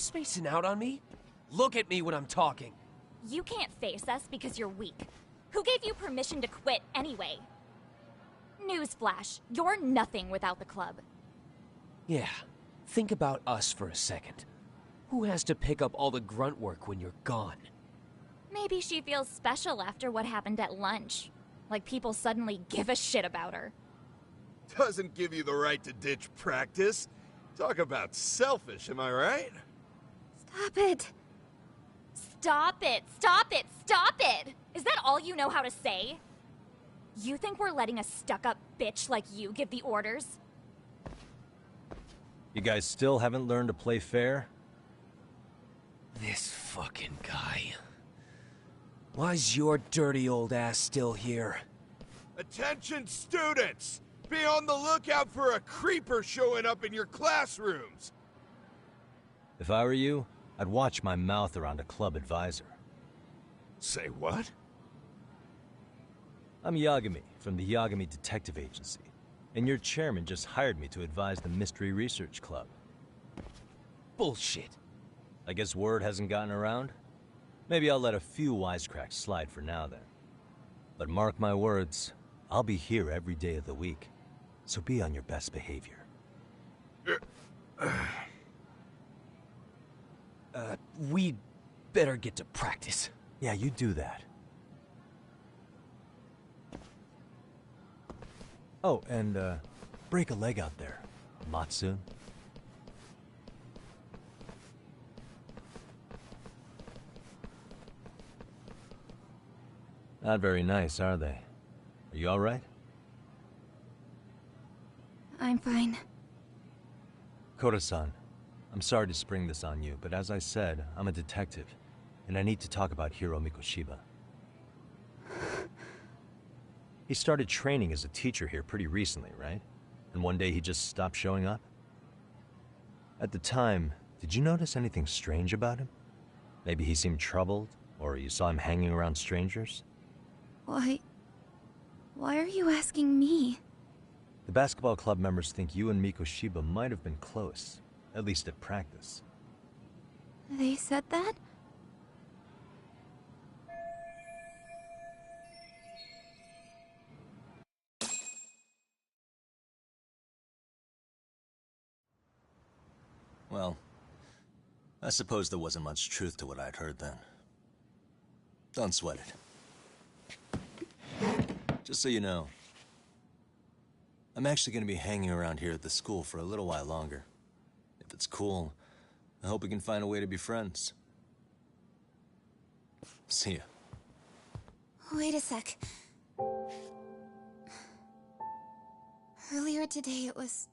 spacing out on me? Look at me when I'm talking. You can't face us because you're weak. Who gave you permission to quit anyway? Newsflash, you're nothing without the club. Yeah, think about us for a second. Who has to pick up all the grunt work when you're gone? Maybe she feels special after what happened at lunch. Like people suddenly give a shit about her. Doesn't give you the right to ditch practice. Talk about selfish, am I right? Stop it. Stop it! Stop it! Stop it! Is that all you know how to say? You think we're letting a stuck-up bitch like you give the orders? You guys still haven't learned to play fair? This fucking guy. Why's your dirty old ass still here? Attention students! Be on the lookout for a creeper showing up in your classrooms! If I were you, I'd watch my mouth around a club advisor. Say what? I'm Yagami, from the Yagami Detective Agency, and your chairman just hired me to advise the Mystery Research Club. Bullshit. I guess word hasn't gotten around? Maybe I'll let a few wisecracks slide for now then. But mark my words, I'll be here every day of the week, so be on your best behavior. We'd better get to practice. Yeah, you do that. Oh, and break a leg out there. Not soon. Not very nice, are they? Are you all right? I'm fine. Koda-san, I'm sorry to spring this on you, but as I said, I'm a detective, and I need to talk about Hiro Mikoshiba. He started training as a teacher here pretty recently, right? And one day he just stopped showing up? At the time, did you notice anything strange about him? Maybe he seemed troubled, or you saw him hanging around strangers? Why are you asking me? The basketball club members think you and Mikoshiba might have been close, at least at practice. They said that? Well, I suppose there wasn't much truth to what I'd heard then. Don't sweat it. Just so you know, I'm actually going to be hanging around here at the school for a little while longer. If it's cool, I hope we can find a way to be friends. See ya. Wait a sec. Earlier today it was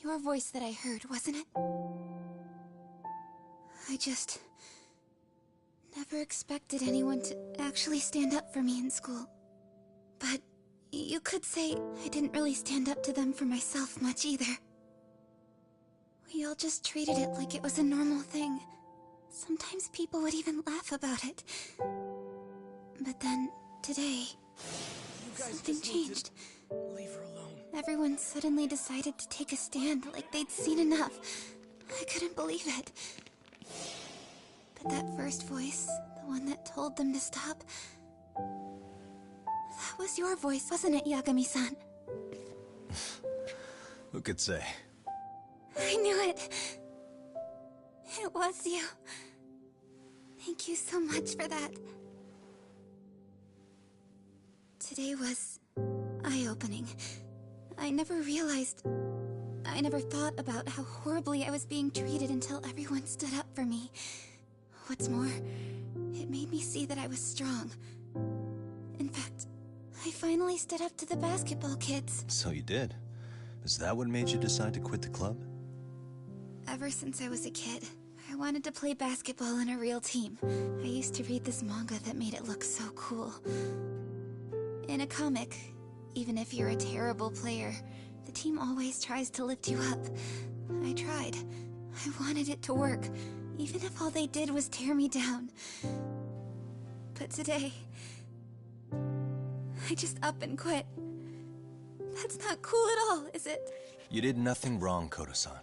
your voice that I heard, wasn't it? I just never expected anyone to actually stand up for me in school. But you could say I didn't really stand up to them for myself much either. We all just treated it like it was a normal thing. Sometimes people would even laugh about it. But then, today, something changed. Leave her alone. Everyone suddenly decided to take a stand like they'd seen enough. I couldn't believe it. But that first voice, the one that told them to stop, that was your voice, wasn't it, Yagami-san? Who could say? I knew it. It was you. Thank you so much for that. Today was eye-opening. I never thought about how horribly I was being treated until everyone stood up for me. What's more, it made me see that I was strong. In fact, I finally stood up to the basketball kids. So you did. Is that what made you decide to quit the club? Ever since I was a kid, I wanted to play basketball on a real team. I used to read this manga that made it look so cool. In a comic, even if you're a terrible player, the team always tries to lift you up. I tried. I wanted it to work, even if all they did was tear me down. But today, I just up and quit. That's not cool at all, is it? You did nothing wrong, Koda-san.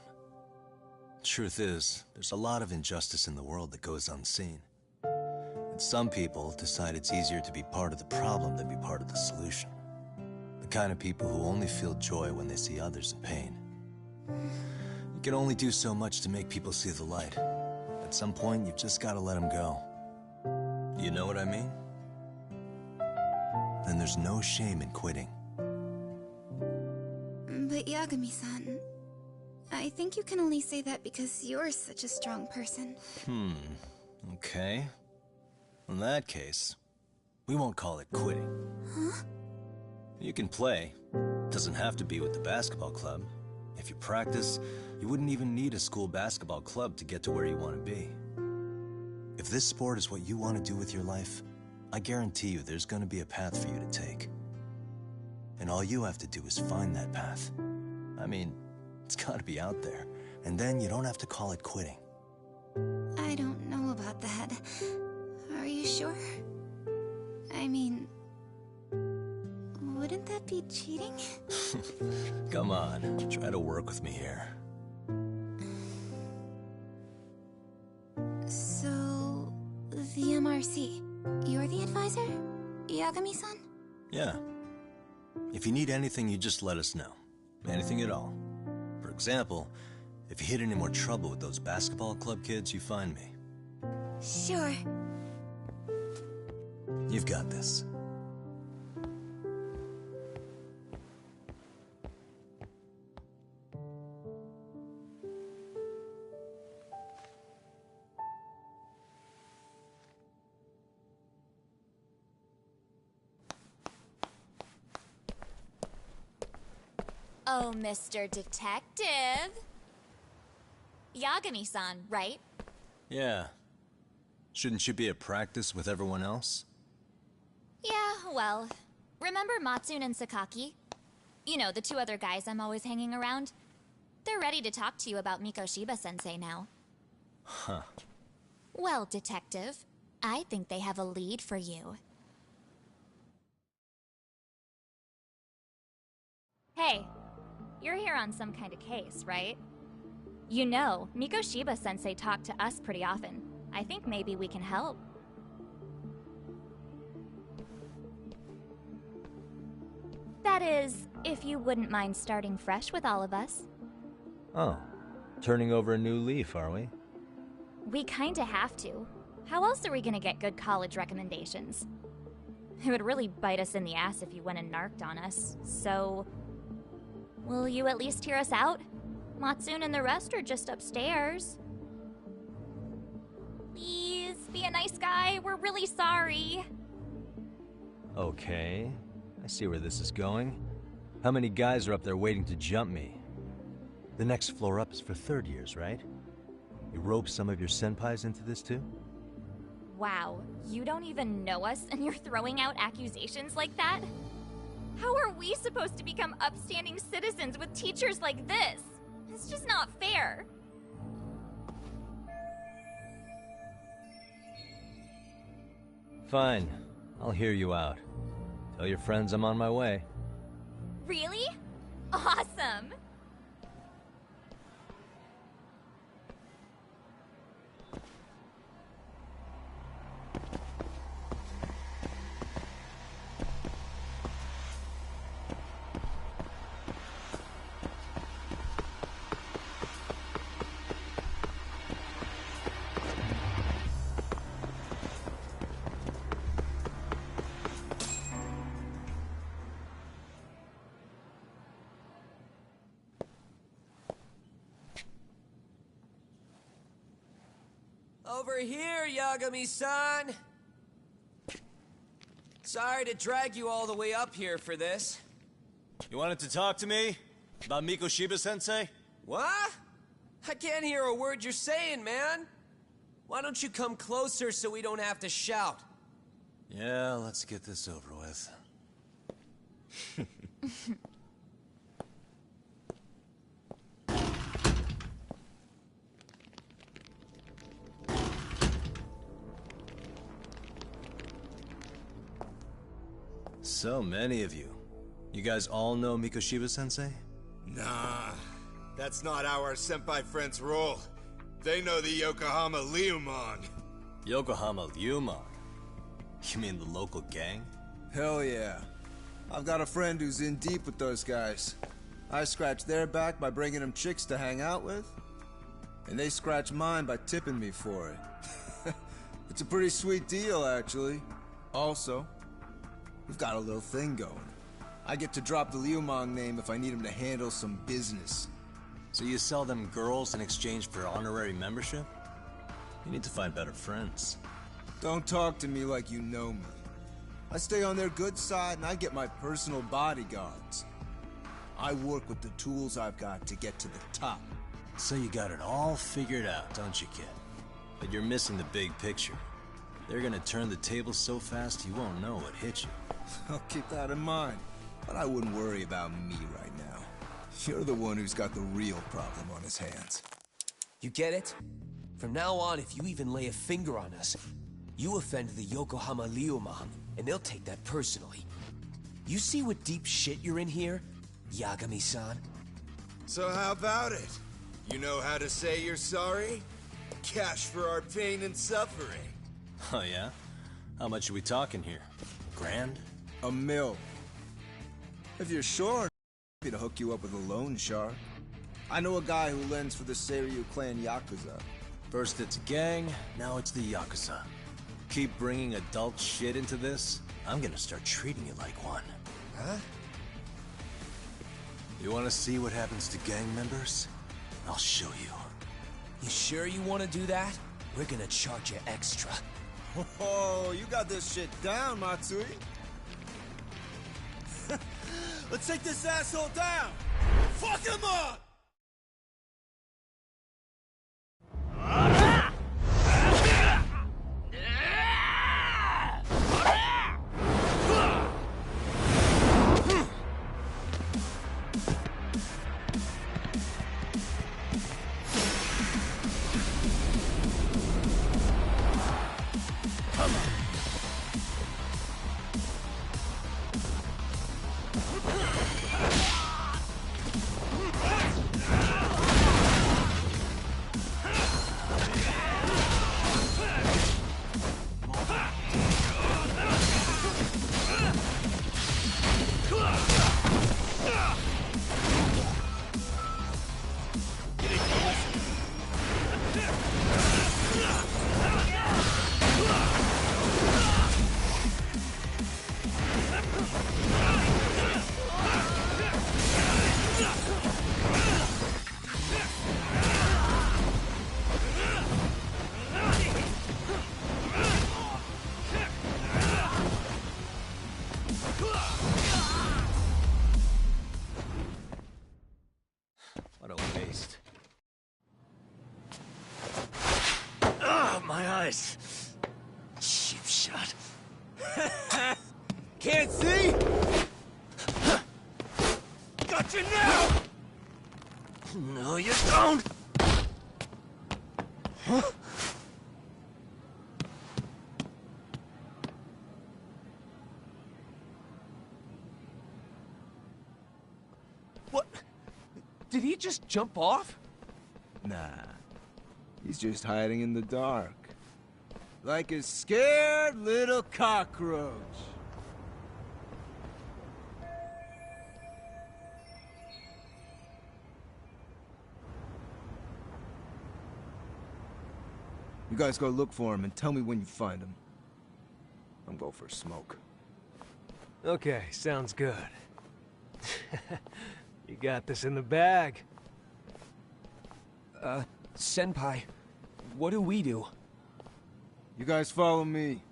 Truth is, there's a lot of injustice in the world that goes unseen. And some people decide it's easier to be part of the problem than be part of the solution. The kind of people who only feel joy when they see others in pain. You can only do so much to make people see the light. At some point, you've just got to let them go. You know what I mean? Then there's no shame in quitting. But Yagami-san, I think you can only say that because you're such a strong person. Okay. In that case, we won't call it quitting. Huh? You can play. Doesn't have to be with the basketball club. If you practice, you wouldn't even need a school basketball club to get to where you want to be. If this sport is what you want to do with your life, I guarantee you there's going to be a path for you to take. And all you have to do is find that path. I mean, it's got to be out there. And then you don't have to call it quitting. I don't know about that. Are you sure? I mean, wouldn't that be cheating? Come on, try to work with me here. So, the MRC, you're the advisor? Yagami-san? Yeah. If you need anything, you just let us know. Anything at all. For example, if you hit any more trouble with those basketball club kids, you find me. Sure. You've got this. Oh, Mr. Detective. Yagami-san, right? Yeah. Shouldn't you be at practice with everyone else? Yeah, well, remember Matsune and Sakaki? You know, the two other guys I'm always hanging around? They're ready to talk to you about Mikoshiba-sensei now. Huh. Well, Detective, I think they have a lead for you. Hey, you're here on some kind of case, right? You know, Mikoshiba-sensei talked to us pretty often. I think maybe we can help. That is, if you wouldn't mind starting fresh with all of us. Oh, turning over a new leaf, are we? We kinda have to. How else are we gonna get good college recommendations? It would really bite us in the ass if you went and narked on us, so... Will you at least hear us out? Matsune and the rest are just upstairs. Please, be a nice guy. We're really sorry. Okay, I see where this is going. How many guys are up there waiting to jump me? The next floor up is for third years, right? You rope some of your senpais into this too? Wow, you don't even know us and you're throwing out accusations like that? How are we supposed to become upstanding citizens with teachers like this? It's just not fair. Fine, I'll hear you out. Tell your friends I'm on my way. Really? Awesome! Over here, Yagami-san! Sorry to drag you all the way up here for this. You wanted to talk to me? About Mikoshiba-sensei? What? I can't hear a word you're saying, man. Why don't you come closer so we don't have to shout? Yeah, let's get this over with. So many of you. You guys all know Mikoshiba-sensei? Nah. That's not how our senpai friends roll. They know the Yokohama Leomon. Yokohama Leomon? You mean the local gang? Hell yeah. I've got a friend who's in deep with those guys. I scratch their back by bringing them chicks to hang out with, and they scratch mine by tipping me for it. It's a pretty sweet deal, actually. Also, we've got a little thing going. I get to drop the Leomon name if I need him to handle some business. So you sell them girls in exchange for honorary membership? You need to find better friends. Don't talk to me like you know me. I stay on their good side and I get my personal bodyguards. I work with the tools I've got to get to the top. So you got it all figured out, don't you, kid? But you're missing the big picture. They're gonna turn the tables so fast you won't know what hit you. I'll keep that in mind. But I wouldn't worry about me right now. You're the one who's got the real problem on his hands. You get it? From now on, if you even lay a finger on us, you offend the Yokohama Leomon, and they'll take that personally. You see what deep shit you're in here, Yagami-san? So how about it? You know how to say you're sorry? Cash for our pain and suffering. Oh yeah? How much are we talking here? Grand? $1 million. If you're sure, I'm happy to hook you up with a loan shark. I know a guy who lends for the Seiryu clan Yakuza. First it's a gang, now it's the Yakuza. Keep bringing adult shit into this, I'm gonna start treating you like one. Huh? You wanna see what happens to gang members? I'll show you. You sure you want to do that? We're gonna charge you extra. Oh, you got this shit down, Matsui. Let's take this asshole down! Fuck him up! What a waste. Ah, my eyes. Cheap shot. Can't see? Got you now! No, you don't. Huh? What? Did he just jump off? Nah. He's just hiding in the dark. Like a scared little cockroach. You guys go look for him and tell me when you find him. I'm going for a smoke. Okay, sounds good. You got this in the bag. Senpai, what do we do? You guys follow me.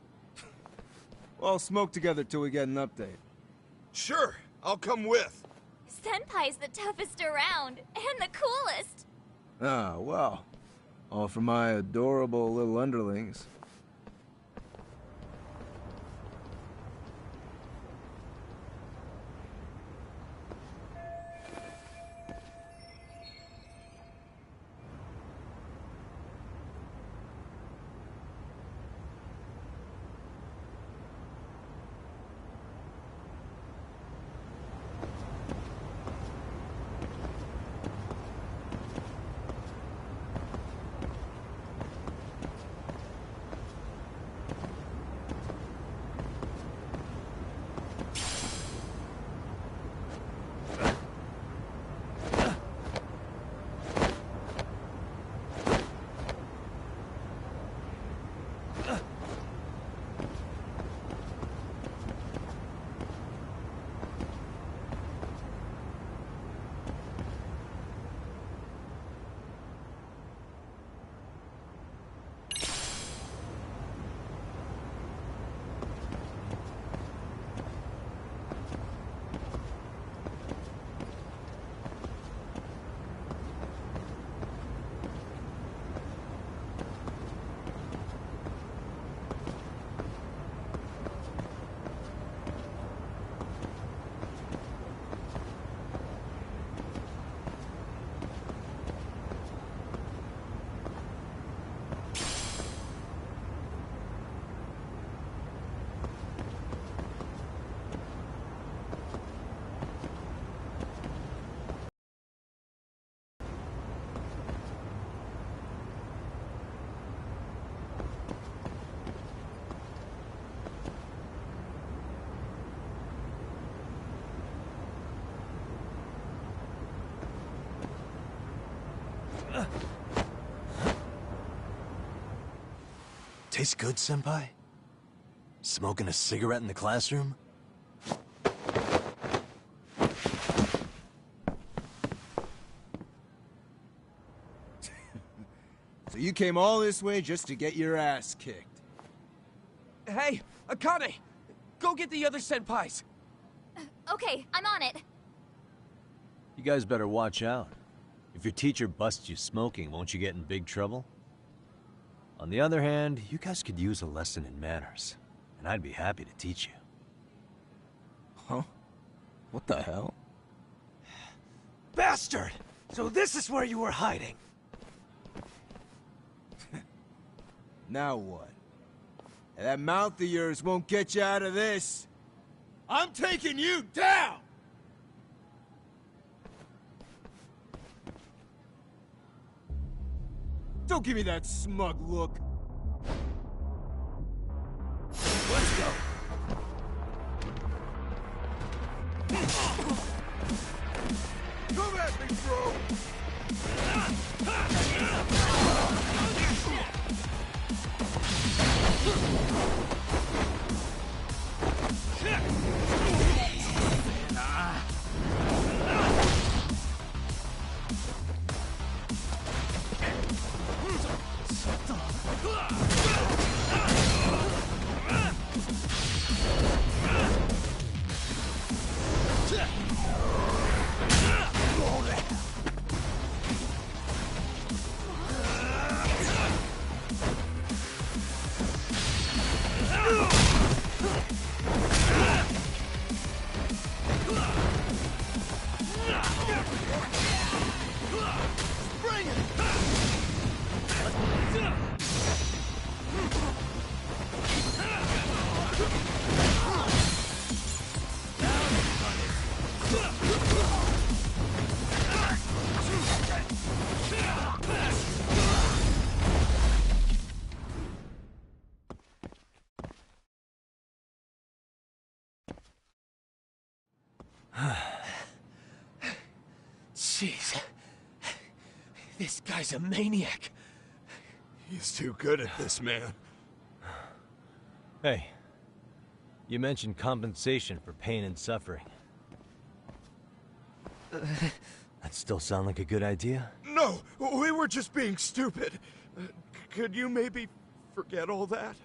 We'll all smoke together till we get an update. Sure, I'll come with. Senpai's the toughest around, and the coolest. Ah, well. All for my adorable little underlings. Tastes good, Senpai? Smoking a cigarette in the classroom? So you came all this way just to get your ass kicked. Hey, Akane! Go get the other senpais! Okay, I'm on it. You guys better watch out. If your teacher busts you smoking, won't you get in big trouble? On the other hand, you guys could use a lesson in manners, and I'd be happy to teach you. Huh? What the hell? Bastard! So this is where you were hiding. Now what? That mouth of yours won't get you out of this. I'm taking you down! Don't give me that smug look. Let's go. Come at me, bro! Jeez. This guy's a maniac. He's too good at this, man. Hey, you mentioned compensation for pain and suffering. That still sound like a good idea? No, we were just being stupid. Could you maybe forget all that?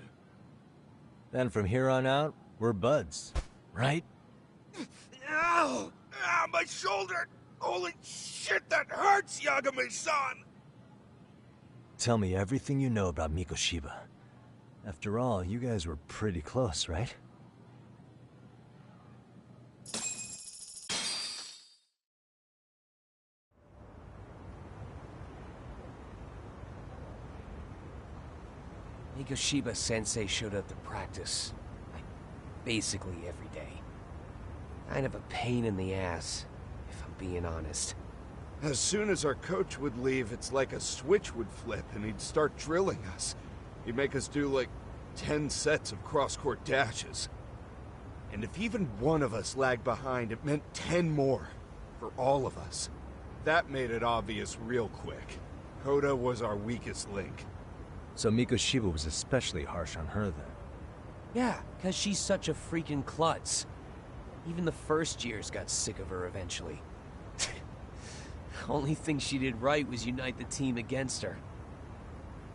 Then from here on out, we're buds, right? Ow! Ah, my shoulder! Holy shit, that hurts, Yagami-san! Tell me everything you know about Mikoshiba. After all, you guys were pretty close, right? Mikoshiba Sensei showed up to practice, like, basically every day. Kind of a pain in the ass, if I'm being honest. As soon as our coach would leave, it's like a switch would flip and he'd start drilling us. He'd make us do like 10 sets of cross-court dashes. And if even one of us lagged behind, it meant 10 more. For all of us. That made it obvious real quick. Hoda was our weakest link. So Mikoshiba was especially harsh on her then. Yeah, because she's such a freaking klutz. Even the first years got sick of her eventually. Only thing she did right was unite the team against her.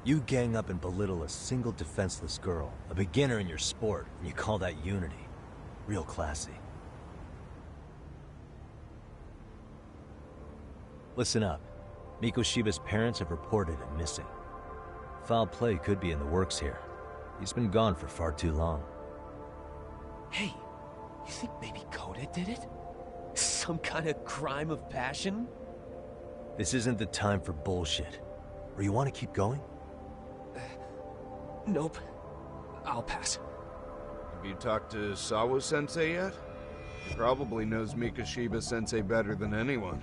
You gang up and belittle a single defenseless girl, a beginner in your sport, and you call that unity. Real classy. Listen up. Mikoshiba's parents have reported him missing. Foul play could be in the works here. He's been gone for far too long. Hey, you think maybe Koda did it? Some kind of crime of passion? This isn't the time for bullshit. Or you want to keep going? Nope. I'll pass. Have you talked to Sawa-sensei yet? He probably knows Mikoshiba-sensei better than anyone.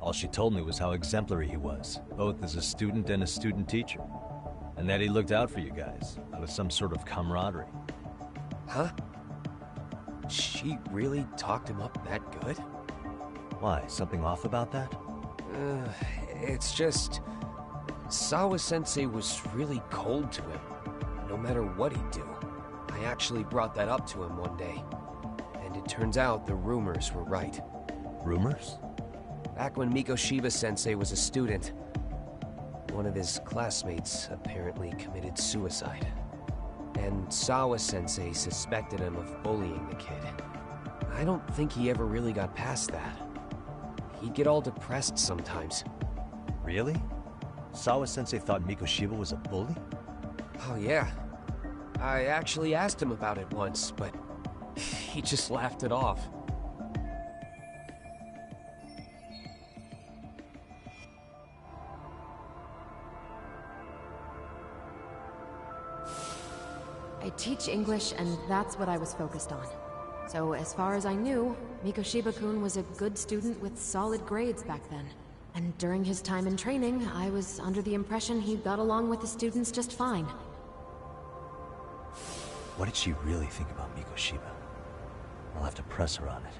All she told me was how exemplary he was, both as a student and a student teacher. And that he looked out for you guys, out of some sort of camaraderie. Huh? She really talked him up that good? Why, something off about that? It's just... Sawa-sensei was really cold to him. no matter what he'd do. I actually brought that up to him one day. And it turns out the rumors were right. Rumors? Back when Mikoshiba-sensei was a student, one of his classmates apparently committed suicide. And Sawa-sensei suspected him of bullying the kid. I don't think he ever really got past that. He'd get all depressed sometimes. Really? Sawa-sensei thought Mikoshiba was a bully? Oh yeah. I actually asked him about it once, but he just laughed it off. I teach English, and that's what I was focused on. So as far as I knew, Mikoshiba-kun was a good student with solid grades back then. And during his time in training, I was under the impression he got along with the students just fine. What did she really think about Mikoshiba? I'll have to press her on it.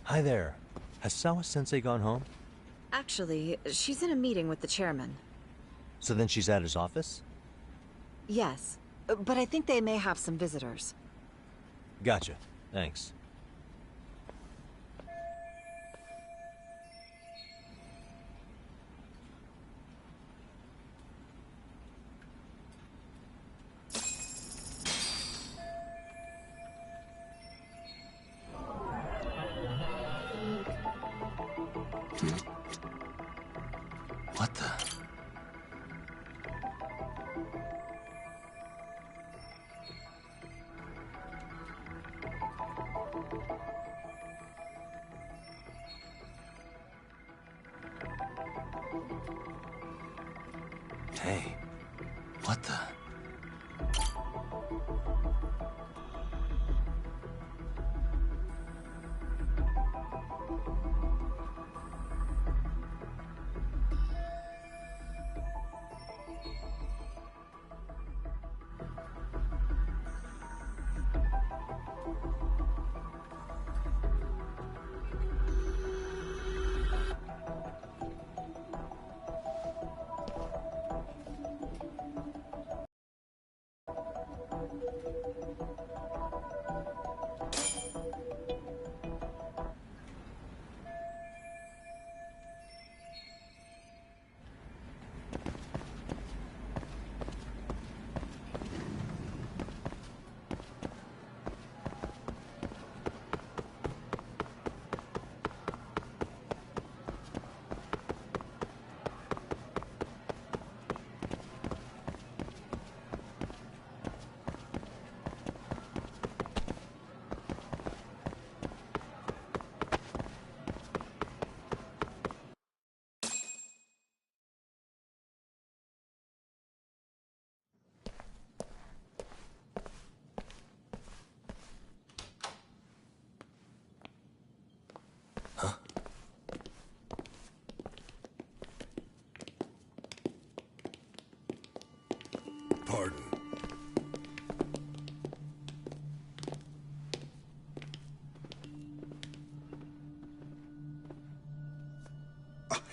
Hi there. Has Sawa-sensei gone home? Actually, she's in a meeting with the chairman. So then she's at his office? Yes, but I think they may have some visitors. Gotcha. Thanks. What the? Hey, what the? Pardon.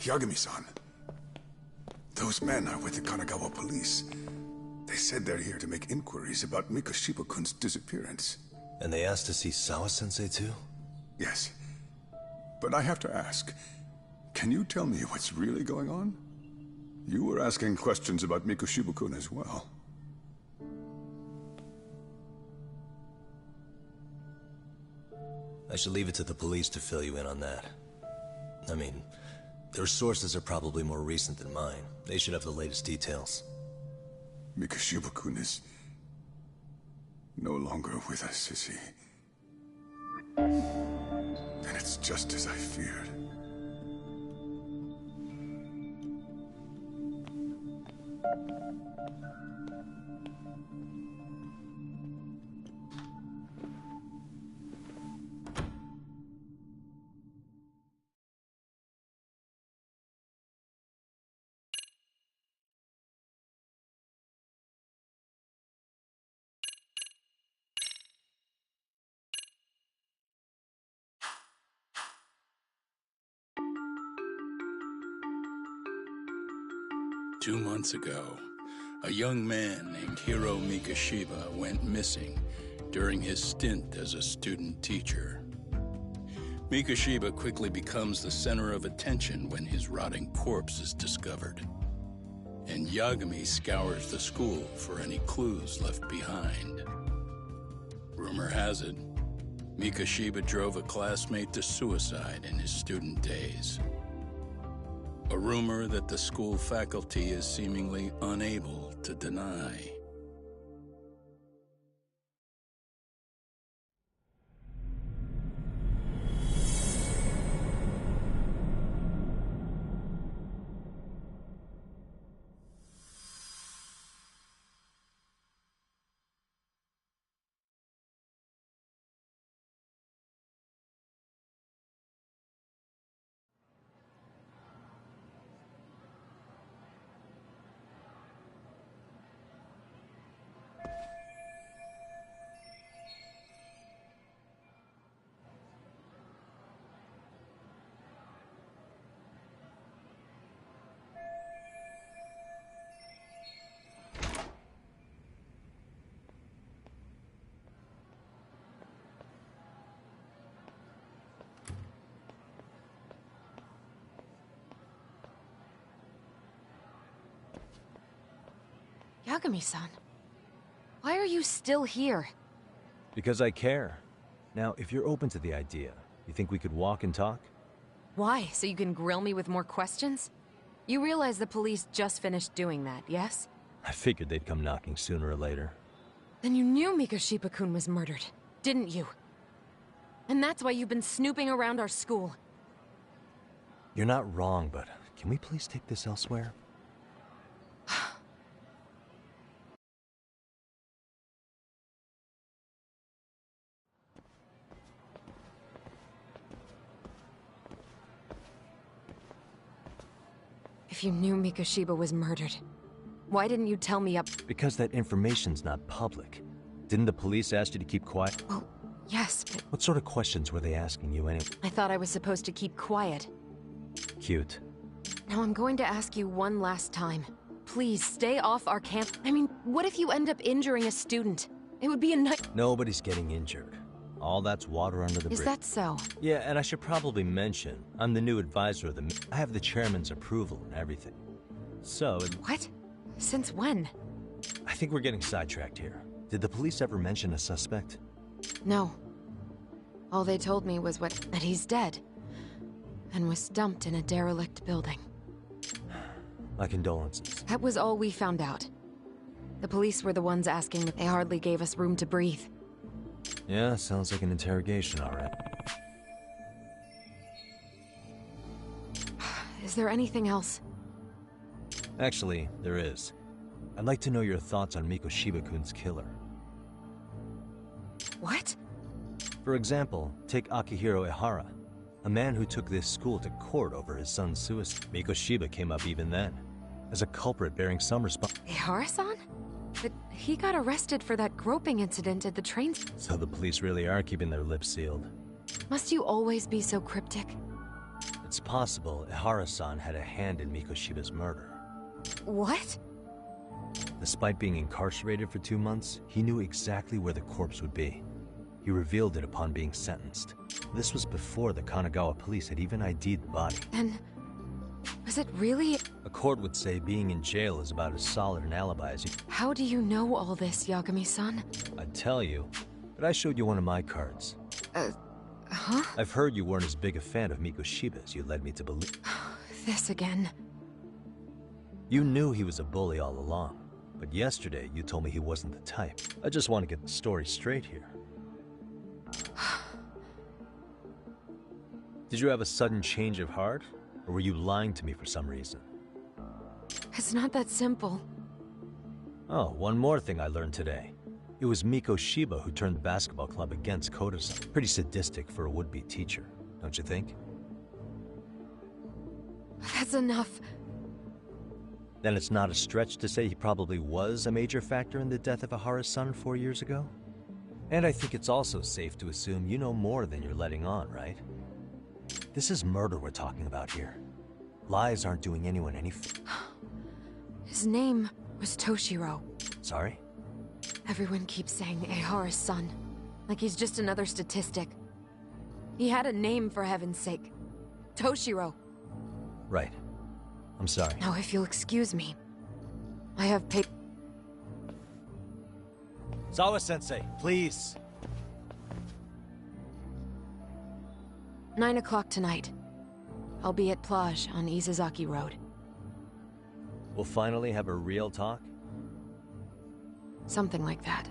Yagami-san. Those men are with the Kanagawa police. They said they're here to make inquiries about Mikoshiba-kun's disappearance. And they asked to see Sawa-sensei too? Yes. But I have to ask, can you tell me what's really going on? You were asking questions about Mikoshiba-kun as well. I should leave it to the police to fill you in on that. I mean, their sources are probably more recent than mine. They should have the latest details. Mikoshiba-kun is no longer with us, is he? And it's just as I feared. Two months ago, a young man named Hiro Mikoshiba went missing during his stint as a student teacher. Mikoshiba quickly becomes the center of attention when his rotting corpse is discovered. And Yagami scours the school for any clues left behind. Rumor has it, Mikoshiba drove a classmate to suicide in his student days. A rumor that the school faculty is seemingly unable to deny. Yagami-san, why are you still here? Because I care. Now, if you're open to the idea, you think we could walk and talk? Why? So you can grill me with more questions? You realize the police just finished doing that, yes? I figured they'd come knocking sooner or later. Then you knew Mikoshiba-kun was murdered, didn't you? And that's why you've been snooping around our school. You're not wrong, but can we please take this elsewhere? If you knew Mikoshiba was murdered, why didn't you tell me up? Because that information's not public. Didn't the police ask you to keep quiet? Well, yes, but... What sort of questions were they asking you anyway? I thought I was supposed to keep quiet. Cute. Now I'm going to ask you one last time. Please, stay off our camp. I mean, what if you end up injuring a student? It would be a night. Nobody's getting injured. All that's water under the bridge. Is that so? Yeah, and I should probably mention, I'm the new advisor of the... I have the chairman's approval and everything. So... What? Since when? I think we're getting sidetracked here. Did the police ever mention a suspect? No. All they told me was that he's dead. And was dumped in a derelict building. My condolences. That was all we found out. The police were the ones asking. They hardly gave us room to breathe. Yeah, sounds like an interrogation, all right. Is there anything else? Actually, there is. I'd like to know your thoughts on Mikoshiba-kun's killer. What? For example, take Akihiro Ehara, a man who took this school to court over his son's suicide. Mikoshiba came up even then, as a culprit bearing some responsibility. Ehara-san? But he got arrested for that groping incident at the train. So the police really are keeping their lips sealed. Must you always be so cryptic? It's possible Ehara-san had a hand in Mikoshiba's murder. What? Despite being incarcerated for 2 months, he knew exactly where the corpse would be. He revealed it upon being sentenced. This was before the Kanagawa police had even ID'd the body. Then, was it really? A court would say being in jail is about as solid an alibi as you... How do you know all this, Yagami-san? I'd tell you, but I showed you one of my cards. Huh? I've heard you weren't as big a fan of Mikoshiba as you led me to believe. This again. You knew he was a bully all along, but yesterday you told me he wasn't the type. I just want to get the story straight here. Did you have a sudden change of heart, or were you lying to me for some reason? It's not that simple. Oh, one more thing I learned today. It was Mikoshiba who turned the basketball club against Koda-san. Pretty sadistic for a would-be teacher, don't you think? That's enough. Then it's not a stretch to say he probably was a major factor in the death of Ahara's son 4 years ago? And I think it's also safe to assume you know more than you're letting on, right? This is murder we're talking about here. Lies aren't doing anyone any His name was Toshiro. Sorry? Everyone keeps saying Ahara's son, like he's just another statistic. He had a name, for heaven's sake. Toshiro. Right. I'm sorry. Now, if you'll excuse me, I have Sawa-sensei, please. 9 o'clock tonight. I'll be at Plage on Izazaki Road. We'll finally have a real talk? Something like that.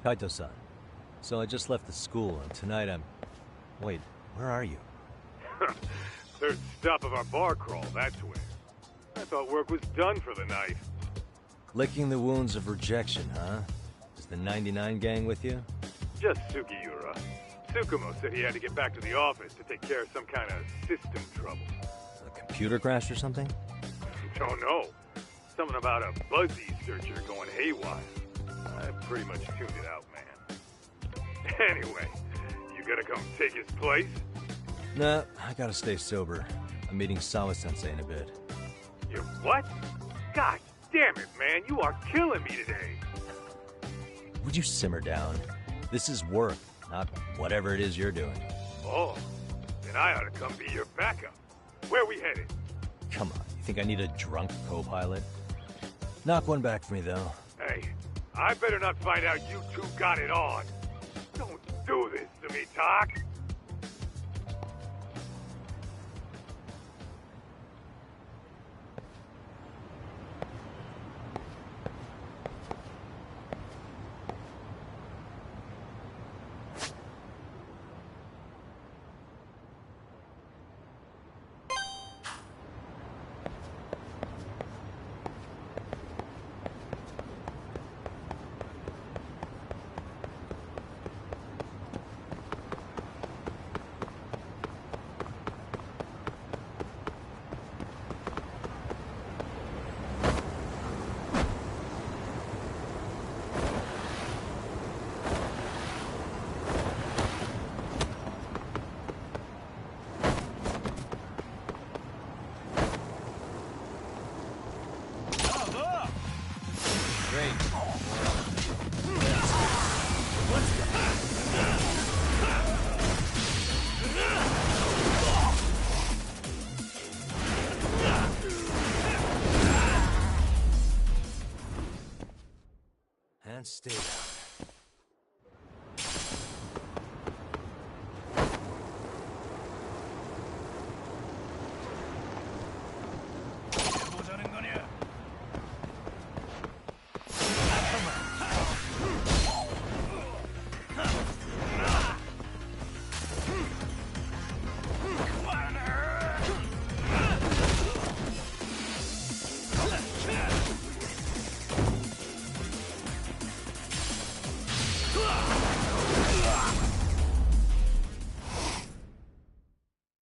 Kaito-san. So I just left the school, and tonight I'm... Wait, where are you? Third stop of our bar crawl, that's where. I thought work was done for the night. Licking the wounds of rejection, huh? Is the 99 gang with you? Just Sugiura. Tsukumo said he had to get back to the office to take care of some kind of system trouble. A computer crash or something? Don't know. Something about a Buzzy searcher going haywire. I pretty much tuned it out, man. Anyway, you gonna come take his place? Nah, I gotta stay sober. I'm meeting Sawa-sensei in a bit. You what? God damn it, man, you are killing me today. Would you simmer down? This is work, not whatever it is you're doing. Oh, then I ought to come be your backup. Where we headed? Come on, you think I need a drunk co-pilot? Knock one back for me, though. Hey, I better not find out you two got it on. Don't do this to me, Tak. Great. can't stay down.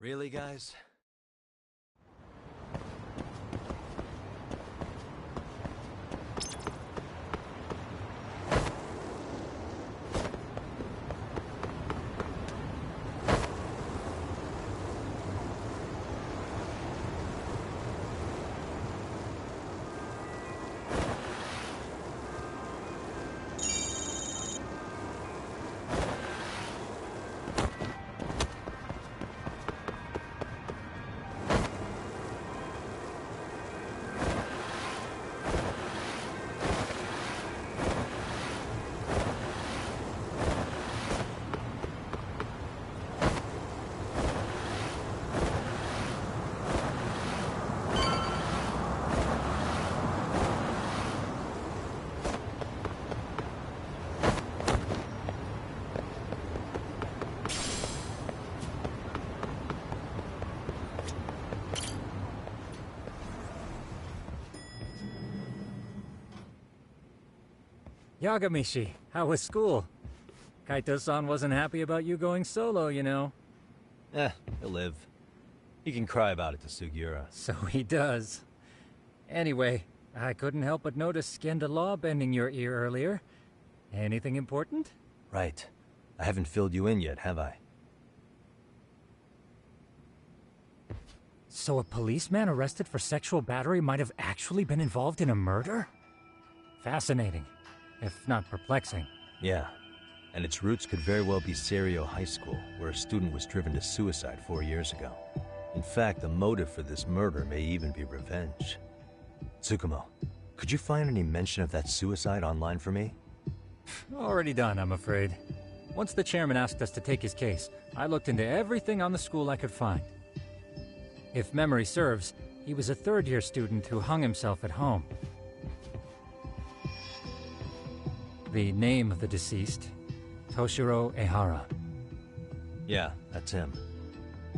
Really, guys? Yagamishi, how was school? Kaito-san wasn't happy about you going solo, you know. He'll live. He can cry about it to Sugiura. So he does. Anyway, I couldn't help but notice Skenda Law bending your ear earlier. Anything important? Right. I haven't filled you in yet, have I? So a policeman arrested for sexual battery might have actually been involved in a murder? Fascinating, if not perplexing. Yeah. And its roots could very well be Serio High School, where a student was driven to suicide 4 years ago. In fact, the motive for this murder may even be revenge. Tsukumo, could you find any mention of that suicide online for me? Already done, I'm afraid. Once the chairman asked us to take his case, I looked into everything on the school I could find. If memory serves, he was a third-year student who hung himself at home. The name of the deceased, Toshiro Ehara. Yeah, that's him.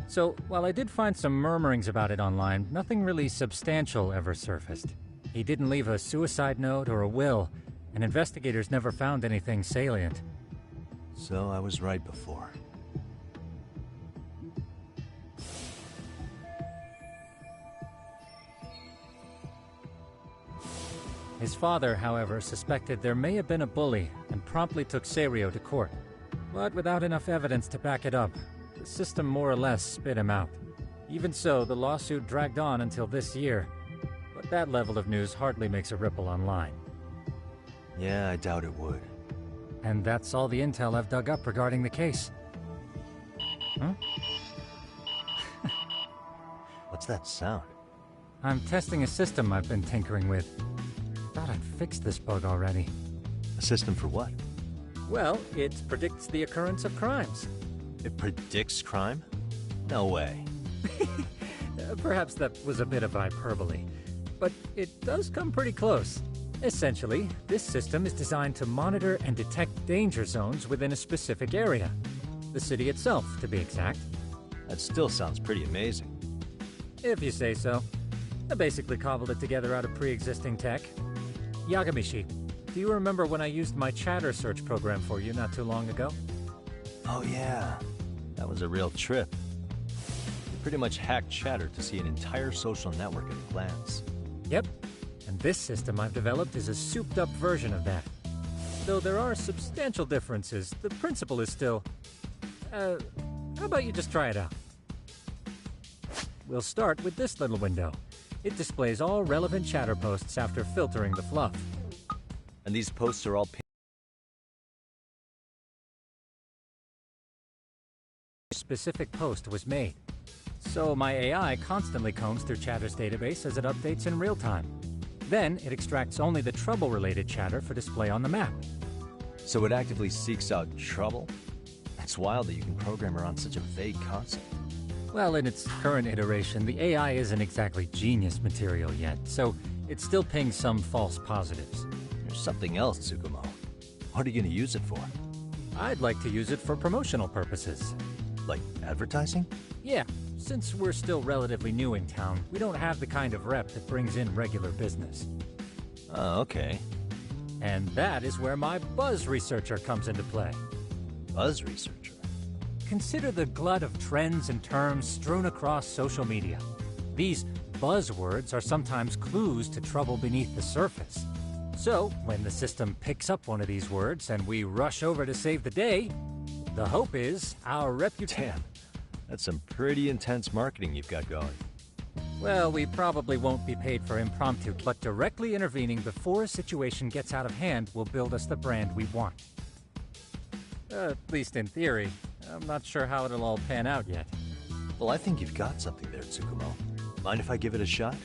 So, while I did find some murmurings about it online, nothing really substantial ever surfaced. He didn't leave a suicide note or a will, and investigators never found anything salient. So I was right before. His father, however, suspected there may have been a bully and promptly took Serio to court. But without enough evidence to back it up, the system more or less spit him out. Even so, the lawsuit dragged on until this year. But that level of news hardly makes a ripple online. Yeah, I doubt it would. And that's all the intel I've dug up regarding the case. Huh? What's that sound? I'm testing a system I've been tinkering with. Thought I'd fixed this bug already. A system for what? Well, it predicts the occurrence of crimes. It predicts crime? No way. Perhaps that was a bit of hyperbole, but it does come pretty close. Essentially, this system is designed to monitor and detect danger zones within a specific area. The city itself, to be exact. That still sounds pretty amazing. If you say so. I basically cobbled it together out of pre-existing tech. Yagamishi, do you remember when I used my chatter search program for you not too long ago? Oh yeah, that was a real trip. You pretty much hacked Chatter to see an entire social network at a glance. Yep, and this system I've developed is a souped-up version of that. Though there are substantial differences, the principle is still... how about you just try it out? We'll start with this little window. It displays all relevant chatter posts after filtering the fluff. And these posts are all specific post was made. So my AI constantly combs through Chatter's database as it updates in real time. Then it extracts only the trouble-related chatter for display on the map. So it actively seeks out trouble? It's wild that you can program around such a vague concept. Well, in its current iteration, the AI isn't exactly genius material yet, so it's still pings some false positives. There's something else, Tsukumo. What are you going to use it for? I'd like to use it for promotional purposes. Like advertising? Yeah, since we're still relatively new in town, we don't have the kind of rep that brings in regular business. Oh, okay. And that is where my buzz researcher comes into play. Buzz researcher? Consider the glut of trends and terms strewn across social media. These buzzwords are sometimes clues to trouble beneath the surface. So, when the system picks up one of these words and we rush over to save the day, the hope is our reputation... Damn, that's some pretty intense marketing you've got going. Well, we probably won't be paid for impromptu, but directly intervening before a situation gets out of hand will build us the brand we want. At least in theory. I'm not sure how it'll all pan out yet. Well, I think you've got something there, Tsukumo. Mind if I give it a shot?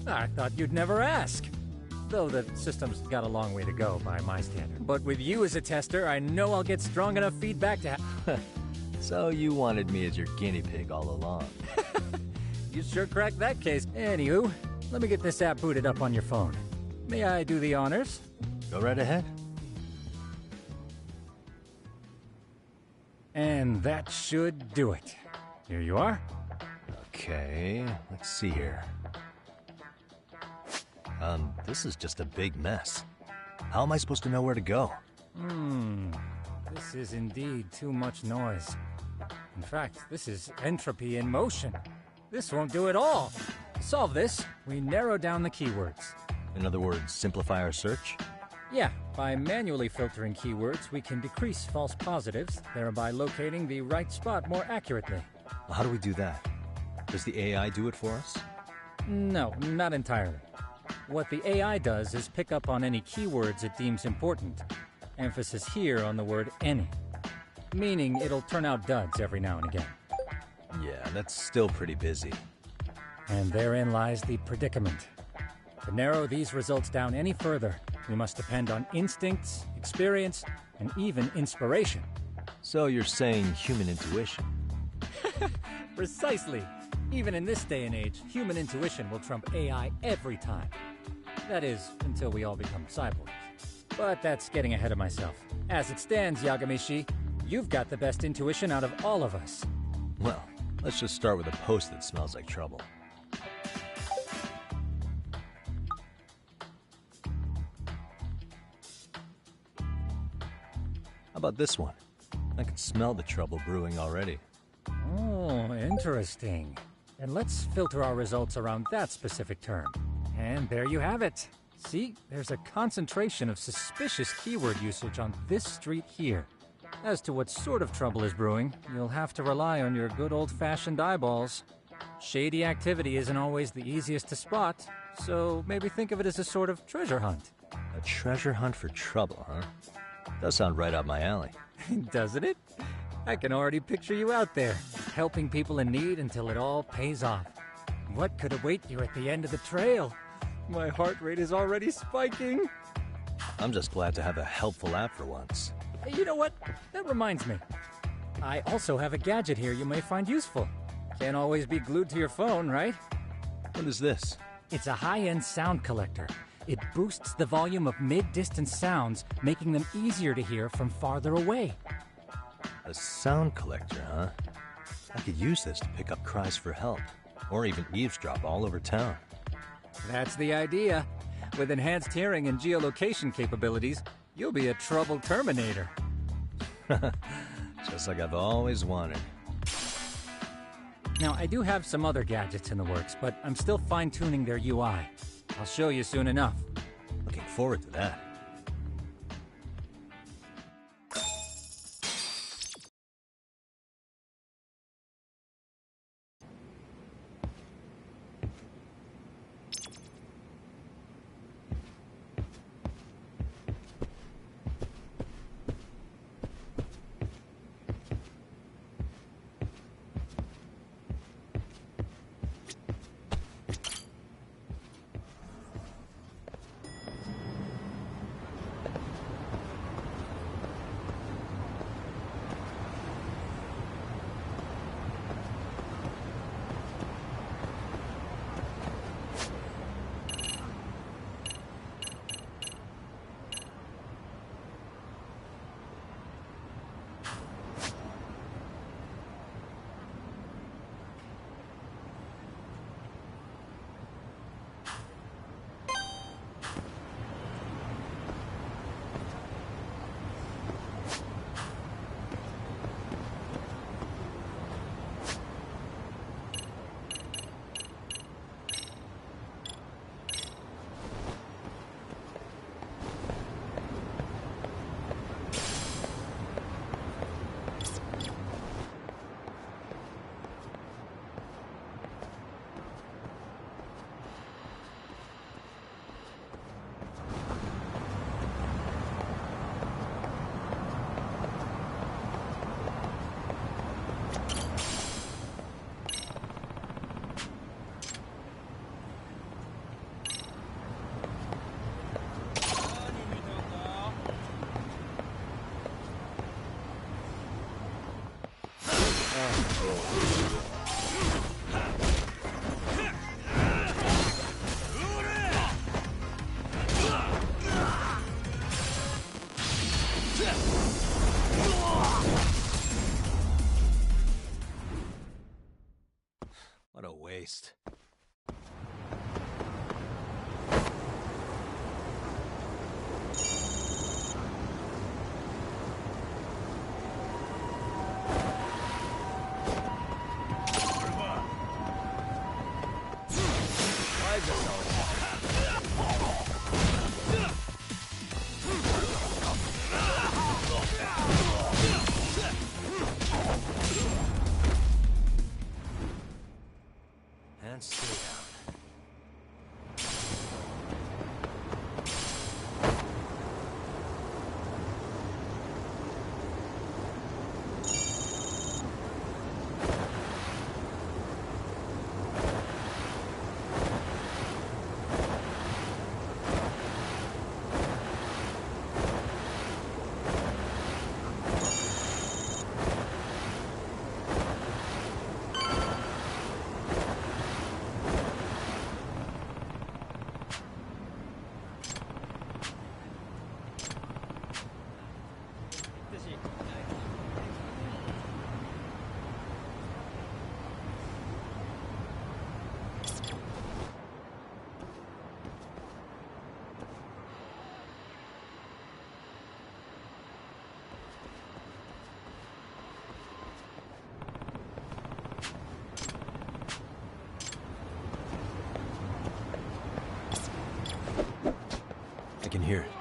I thought you'd never ask. Though the system's got a long way to go by my standard. But with you as a tester, I know I'll get strong enough feedback to So you wanted me as your guinea pig all along. You sure cracked that case. Anywho, let me get this app booted up on your phone. May I do the honors? Go right ahead. And that should do it. Here you are. Okay, let's see here. This is just a big mess. How am I supposed to know where to go? This is indeed too much noise. In fact, this is entropy in motion. This won't do it all. To solve this, we narrow down the keywords. In other words, simplify our search? Yeah, by manually filtering keywords, we can decrease false positives, thereby locating the right spot more accurately. How do we do that? Does the AI do it for us? No, not entirely. What the AI does is pick up on any keywords it deems important. Emphasis here on the word any. Meaning it'll turn out duds every now and again. Yeah, that's still pretty busy. And therein lies the predicament. To narrow these results down any further, we must depend on instincts, experience, and even inspiration. So you're saying human intuition? Precisely. Even in this day and age, human intuition will trump AI every time. That is, until we all become cyborgs. But that's getting ahead of myself. As it stands, Yagamishi, you've got the best intuition out of all of us. Well, let's just start with a post that smells like trouble. How about this one? I can smell the trouble brewing already. Oh, interesting. And let's filter our results around that specific term. And there you have it. See, there's a concentration of suspicious keyword usage on this street here. As to what sort of trouble is brewing, you'll have to rely on your good old-fashioned eyeballs. Shady activity isn't always the easiest to spot, so maybe think of it as a sort of treasure hunt. A treasure hunt for trouble, huh? Does sound right up my alley. Doesn't it? I can already picture you out there, helping people in need until it all pays off. What could await you at the end of the trail? My heart rate is already spiking. I'm just glad to have a helpful app for once. You know what? That reminds me. I also have a gadget here you may find useful. Can't always be glued to your phone, right? What is this? It's a high-end sound collector. It boosts the volume of mid-distance sounds, making them easier to hear from farther away. A sound collector, huh? I could use this to pick up cries for help, or even eavesdrop all over town. That's the idea. With enhanced hearing and geolocation capabilities, you'll be a trouble terminator. Just like I've always wanted. Now, I do have some other gadgets in the works, but I'm still fine-tuning their UI. I'll show you soon enough. Looking forward to that. What a waste. Why is this always and stay down. I can hear it.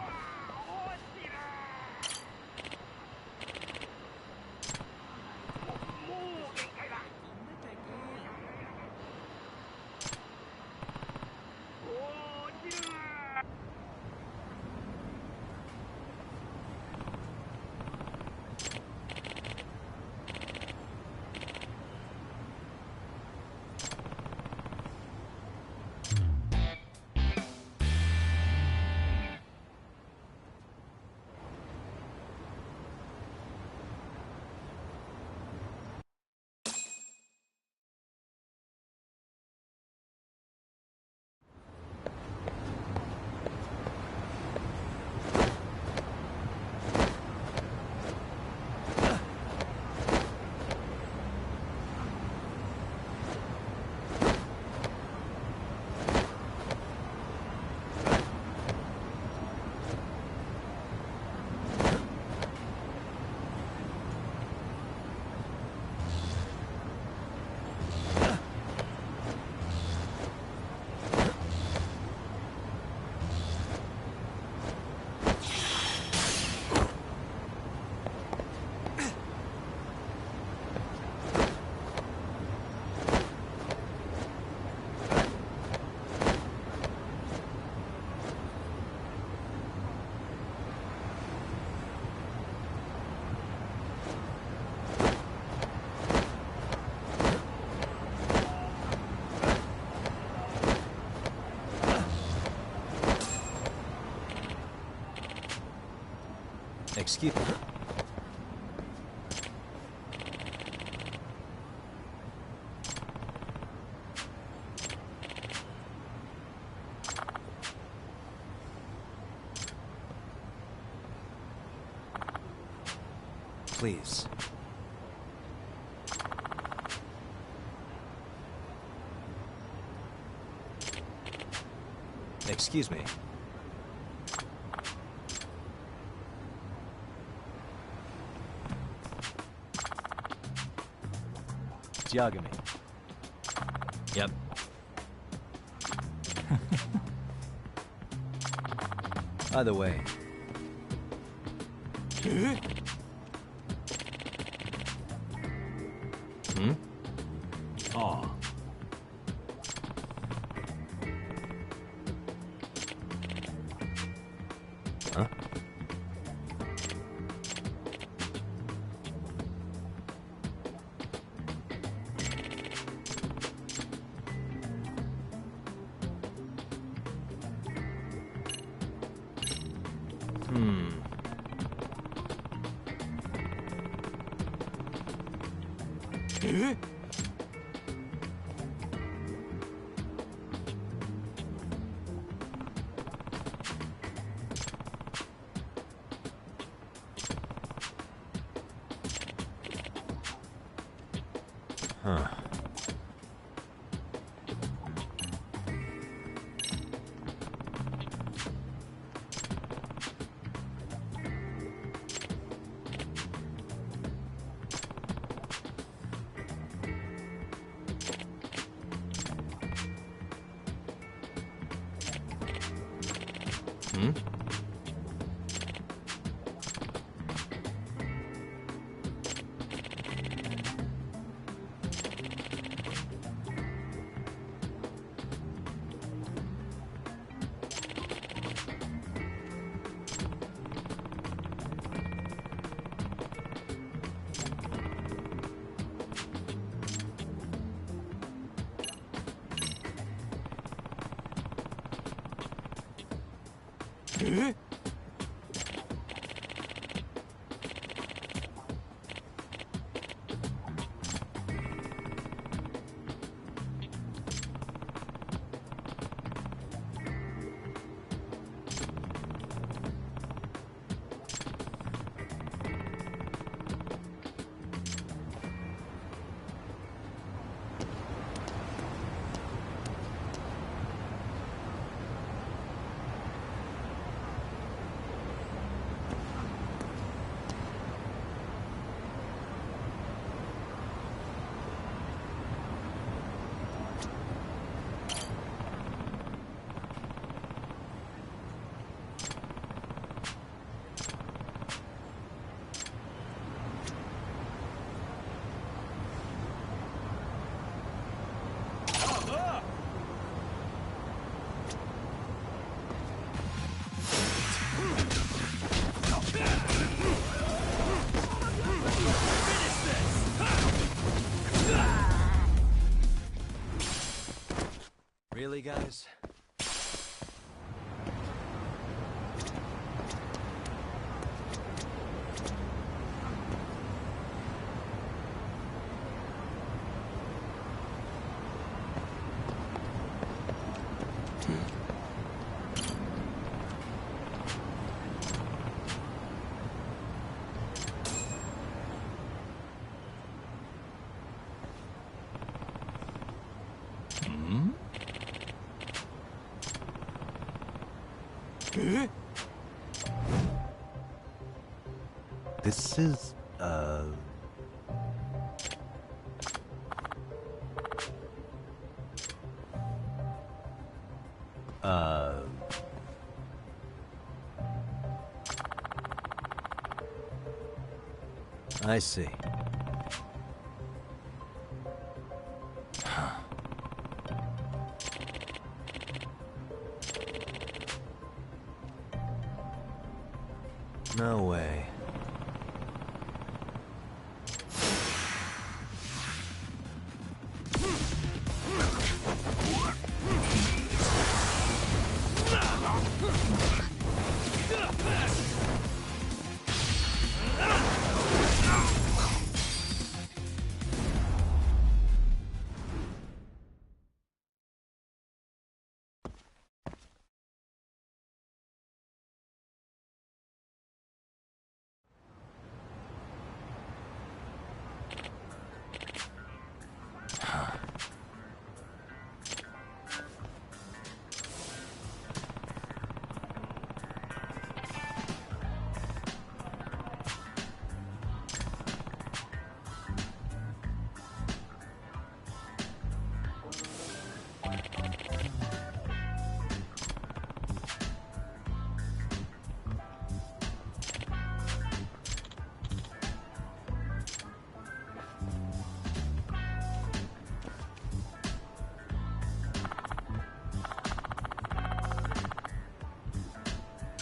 Excuse me. Please. Excuse me. Yagami. Yep. Either way. Hmm? Aw. Huh? Huh. Hmm? Really, guys? This is, I see. No way.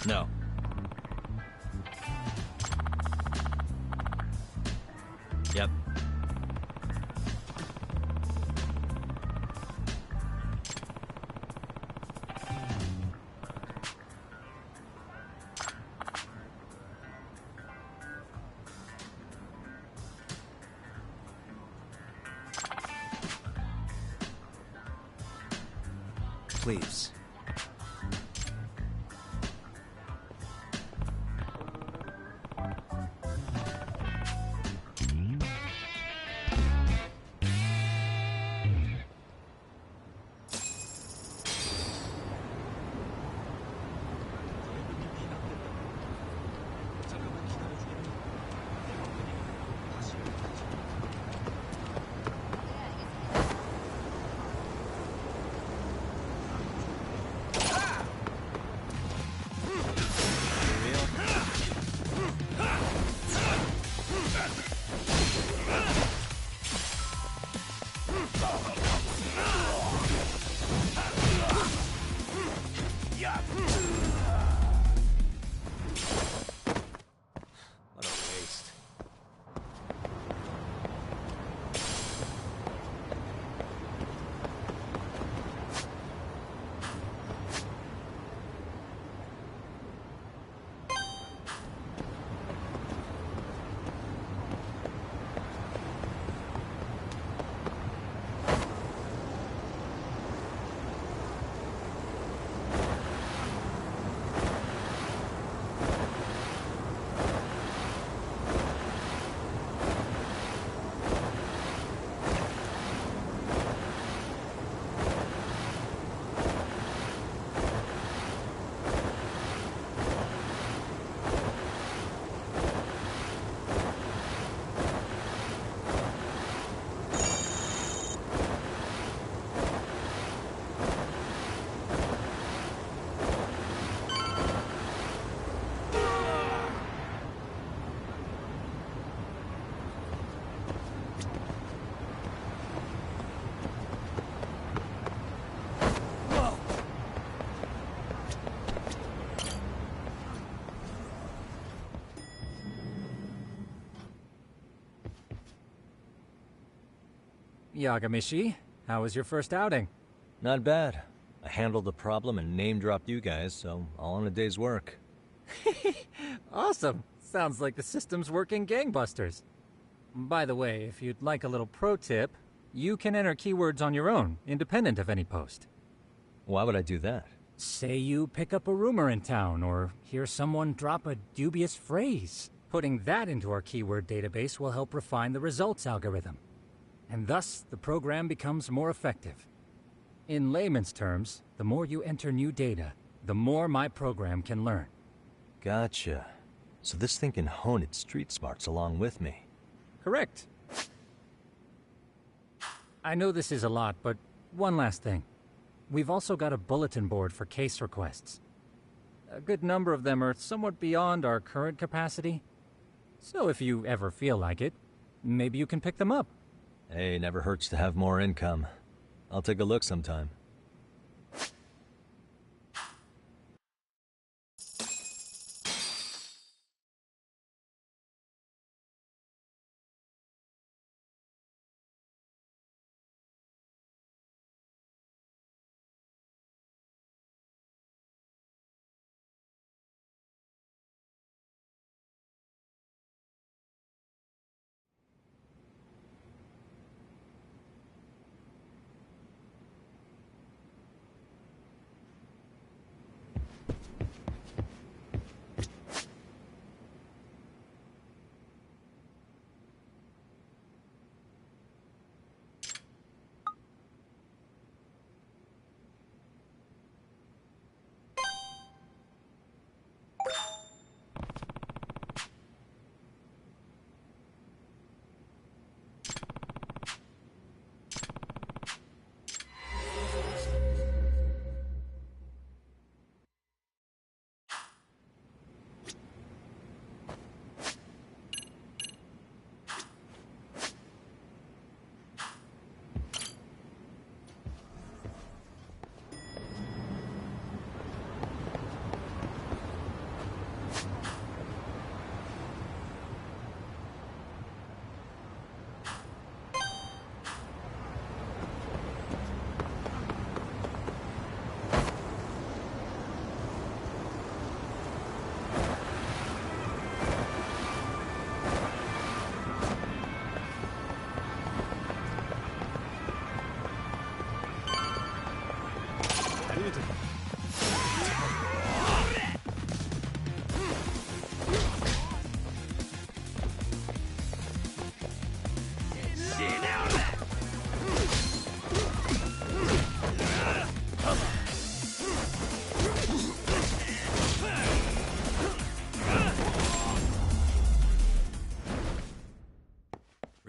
No. Yep. Please. What a waste. Yagamishi, how was your first outing? Not bad. I handled the problem and name-dropped you guys, so all in a day's work. Awesome. Sounds like the system's working gangbusters. By the way, if you'd like a little pro tip, you can enter keywords on your own, independent of any post. Why would I do that? Say you pick up a rumor in town, or hear someone drop a dubious phrase. Putting that into our keyword database will help refine the results algorithm. And thus, the program becomes more effective. In layman's terms, the more you enter new data, the more my program can learn. Gotcha. So this thing can hone its street smarts along with me. Correct. I know this is a lot, but one last thing. We've also got a bulletin board for case requests. A good number of them are somewhat beyond our current capacity. So if you ever feel like it, maybe you can pick them up. Hey, never hurts to have more income. I'll take a look sometime.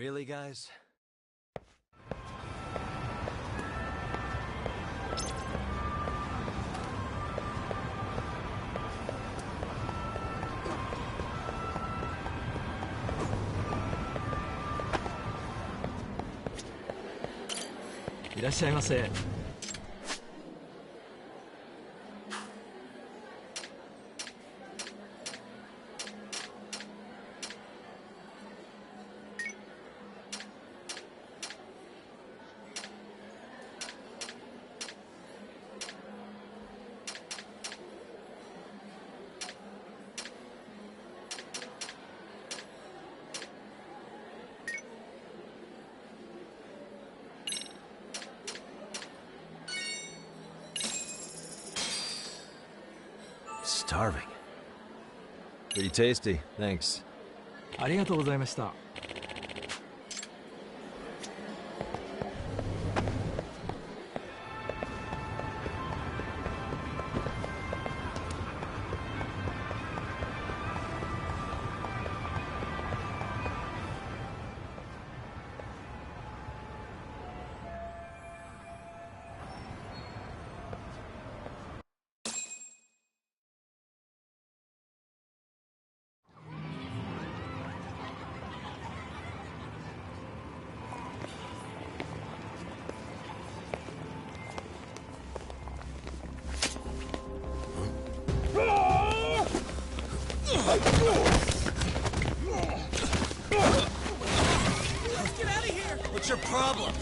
Really, guys?いらっしゃいませ。Starving. Pretty tasty, thanks. ありがとうございました。What's your problem?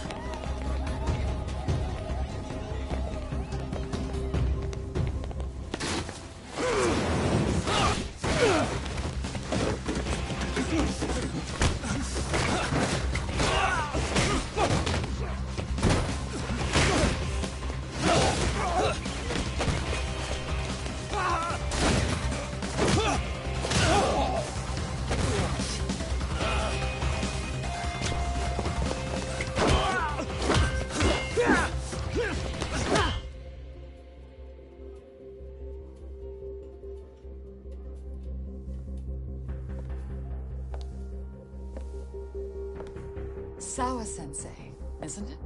Sawa-sensei, isn't it?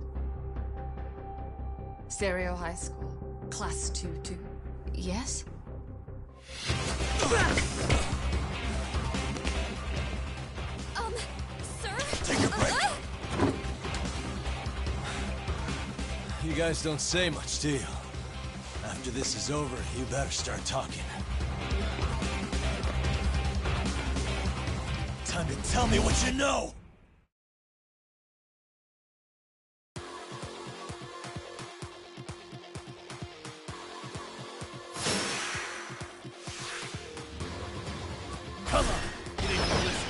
Stereo High School, Class 2-2. Yes? Sir? Take a break. You guys don't say much, do you? After this is over, you better start talking. Time to tell me what you know! Come on! You didn't listen.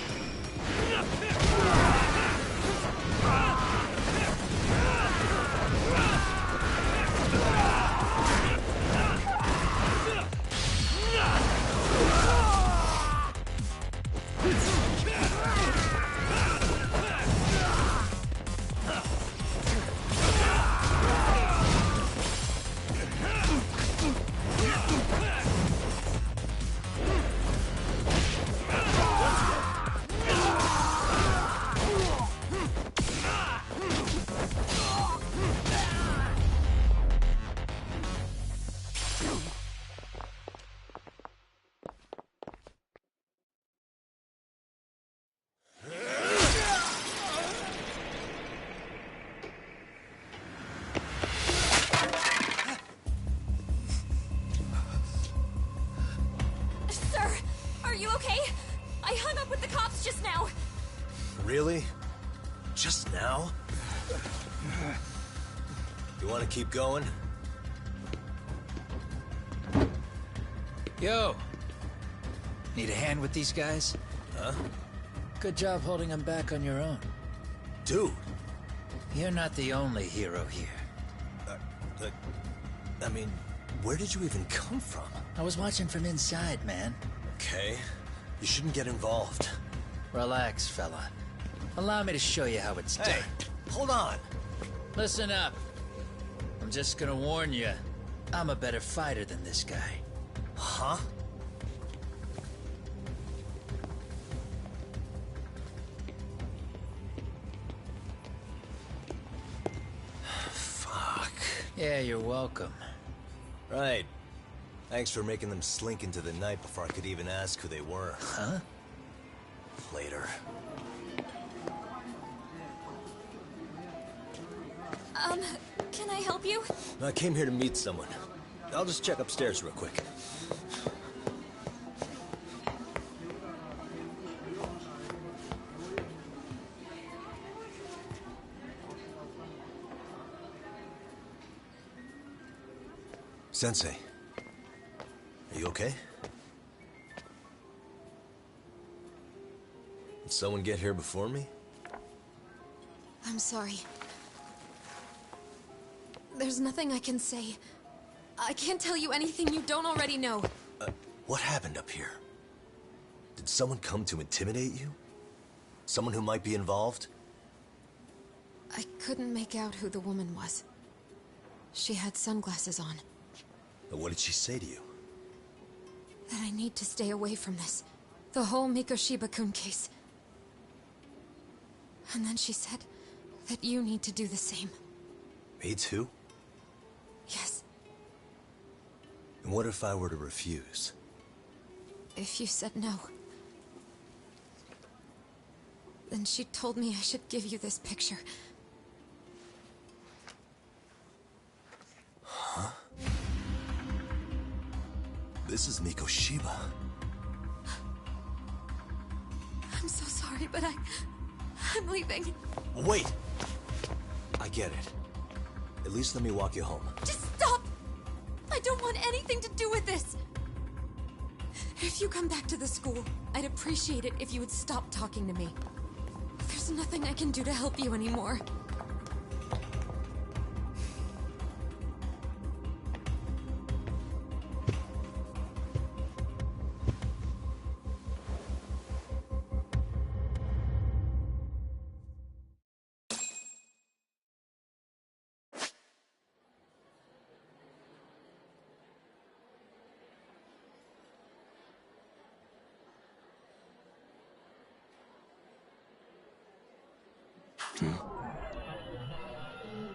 Sir, are you okay? I hung up with the cops just now. Really? Just now? You want to keep going? Yo! Need a hand with these guys? Huh? Good job holding them back on your own. Dude! You're not the only hero here. I mean, where did you even come from? I was watching from inside, man. Okay. You shouldn't get involved. Relax, fella. Allow me to show you how it's done. Hey, hold on! Listen up. I'm just gonna warn you, I'm a better fighter than this guy. Huh? Yeah, you're welcome. Right. Thanks for making them slink into the night before I could even ask who they were. Huh? Later. Can I help you? I came here to meet someone. I'll just check upstairs real quick. Sensei, are you okay? Did someone get here before me? I'm sorry. There's nothing I can say. I can't tell you anything you don't already know. What happened up here? Did someone come to intimidate you? Someone who might be involved? I couldn't make out who the woman was. She had sunglasses on. What did she say to you? That I need to stay away from this. The whole Mikoshiba-kun case. And then she said that you need to do the same. Me too? Yes. And what if I were to refuse? If you said no. Then she told me I should give you this picture. Huh? This is Mikoshiba. I'm so sorry, but I'm leaving. Wait! I get it. At least let me walk you home. Just stop! I don't want anything to do with this! If you come back to the school, I'd appreciate it if you would stop talking to me. There's nothing I can do to help you anymore.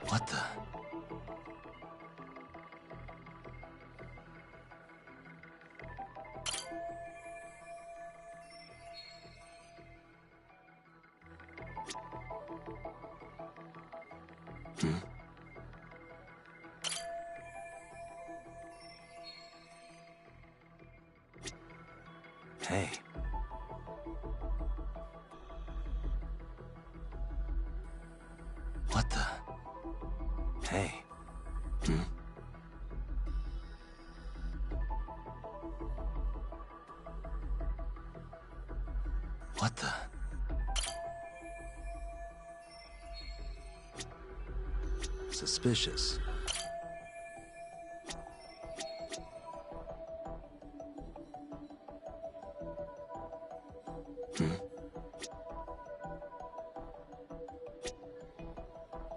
What the? Hey. What the? Hey. What the? Suspicious.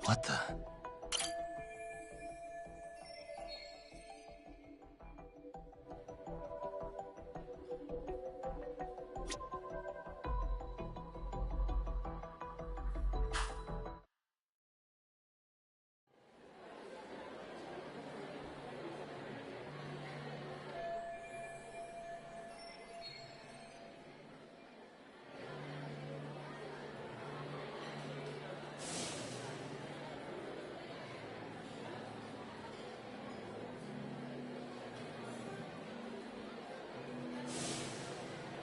What the?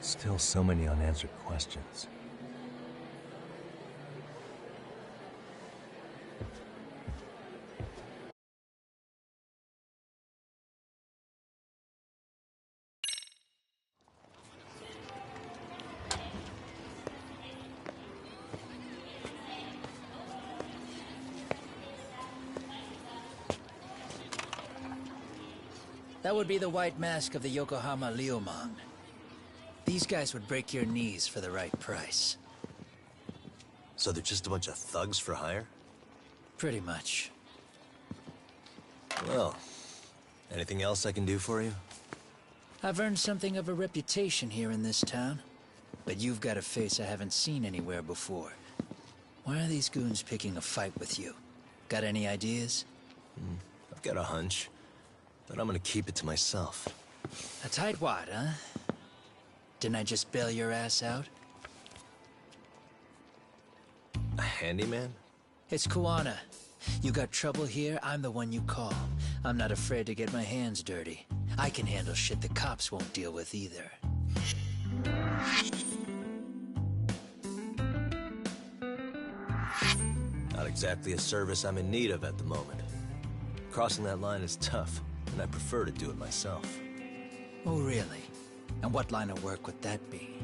Still so many unanswered questions. That would be the white mask of the Yokohama Liumang. These guys would break your knees for the right price. So they're just a bunch of thugs for hire? Pretty much. Well, anything else I can do for you? I've earned something of a reputation here in this town. But you've got a face I haven't seen anywhere before. Why are these goons picking a fight with you? Got any ideas? I've got a hunch, but I'm gonna keep it to myself. A tightwad, huh? Didn't I just bail your ass out? A handyman? It's Kuwana. You got trouble here, I'm the one you call. I'm not afraid to get my hands dirty. I can handle shit the cops won't deal with either. Not exactly a service I'm in need of at the moment. Crossing that line is tough, and I prefer to do it myself. Oh, really? And what line of work would that be?